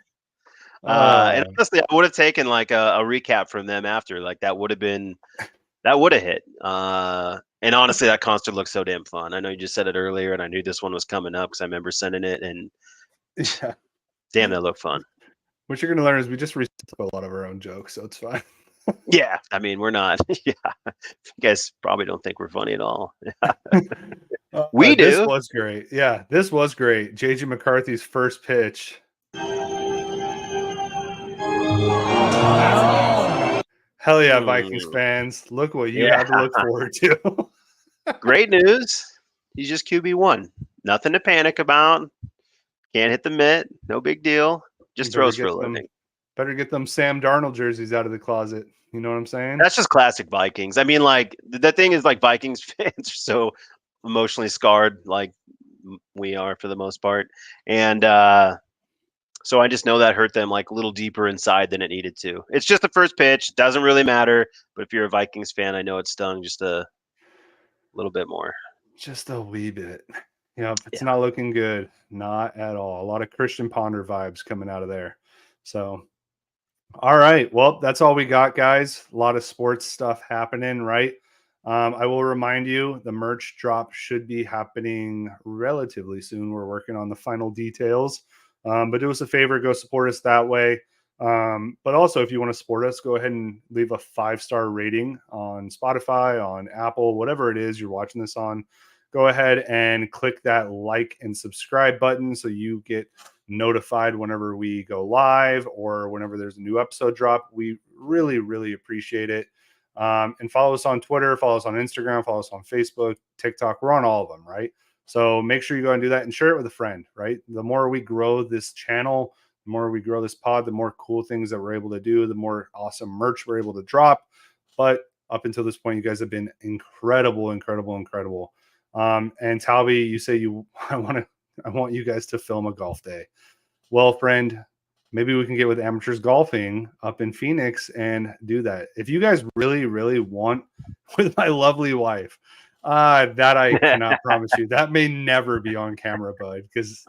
And honestly, I would have taken like a recap from them after. Like that would have hit. And honestly, that concert looks so damn fun. I know you just said it earlier, and I knew this one was coming up because I remember sending it. And damn, that looked fun. What you're gonna learn is we just recycle a lot of our own jokes, so it's fine. Yeah, I mean, we're not. Yeah, you guys probably don't think we're funny at all. We do. This was great. Yeah, this was great. JJ McCarthy's first pitch. Hell yeah, Vikings fans. Look what you have to look forward to. Great news. He's just QB1. Nothing to panic about. Can't hit the mitt. No big deal. Just throws for a living. Better get them Sam Darnold jerseys out of the closet. You know what I'm saying? That's just classic Vikings. I mean, like, the thing is, like, Vikings fans are so emotionally scarred, like we are for the most part. And so I just know that hurt them like a little deeper inside than it needed to. It's just the first pitch. Doesn't really matter. But if you're a Vikings fan, I know it stung just a little bit more. Just a wee bit. It's not looking good. Not at all. A lot of Christian Ponder vibes coming out of there. So, all right. Well, that's all we got, guys. A lot of sports stuff happening, right? I will remind you, the merch drop should be happening relatively soon. We're working on the final details. But do us a favor, go support us that way. But also, if you want to support us, go ahead and leave a 5-star rating on Spotify, on Apple, whatever it is you're watching this on. go ahead and click that like and subscribe button so you get notified whenever we go live or whenever there's a new episode drop. We really, really appreciate it. And follow us on Twitter, follow us on Instagram, follow us on Facebook, TikTok. We're on all of them, right? So make sure you go and do that and share it with a friend, right? The more we grow this channel, the more we grow this pod, the more cool things that we're able to do, the more awesome merch we're able to drop. But up until this point, you guys have been incredible. And Talby, you say I want you guys to film a golf day. Well, friend, maybe we can get with Amateurs Golfing up in Phoenix and do that. If you guys really, really want with my lovely wife, that I cannot promise you. That may never be on camera, bud, because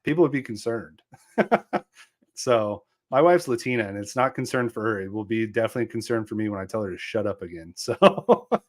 people would be concerned. So my wife's Latina, and it's not concerned for her. It will be definitely concerned for me when I tell her to shut up again. So, but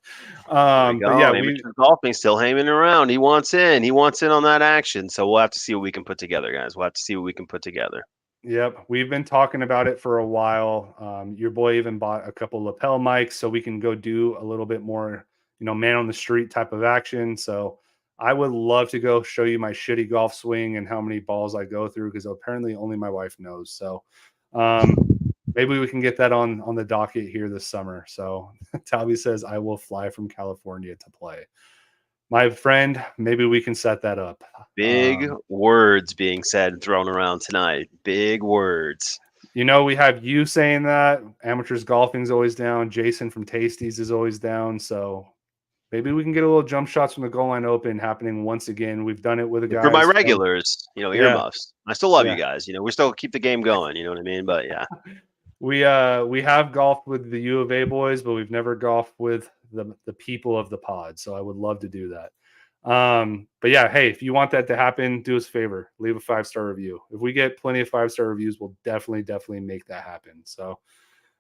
yeah, golfing still hanging around. He wants in. He wants in on that action. So we'll have to see what we can put together, guys. We'll have to see what we can put together. Yep, we've been talking about it for a while. Your boy even bought a couple lapel mics so we can go do a little bit more, man on the street type of action. So I would love to go show you my shitty golf swing and how many balls I go through, because apparently only my wife knows. So maybe we can get that on the docket here this summer. So Talby says I will fly from California to play. My friend, maybe we can set that up. Big words being said and thrown around tonight. Big words. We have you saying that. Amateurs Golfing's always down. Jason from Tasties is always down. So maybe we can get a little jump shots from the goal line open happening once again. We've done it with the guys. For my regulars, earmuffs. I still love you guys. We still keep the game going. You know what I mean? But yeah. We have golfed with the U of A boys, but we've never golfed with the people of the pod. So I would love to do that. But yeah, hey, if you want that to happen, do us a favor, leave a 5-star review. If we get plenty of 5-star reviews, we'll definitely make that happen. So,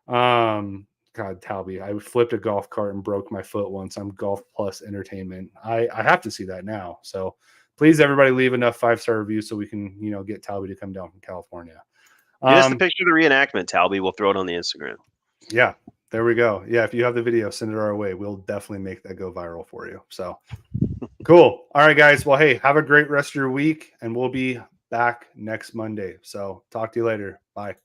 God, Talby, I flipped a golf cart and broke my foot once on Golf Plus Entertainment. I have to see that now. So please, everybody, leave enough 5-star reviews so we can, get Talby to come down from California. Just the picture of the reenactment, Talby. We'll throw it on the Instagram. Yeah, there we go. Yeah, if you have the video, send it our way. We'll definitely make that go viral for you. So cool. All right, guys. Well, hey, have a great rest of your week, and we'll be back next Monday. So talk to you later. Bye.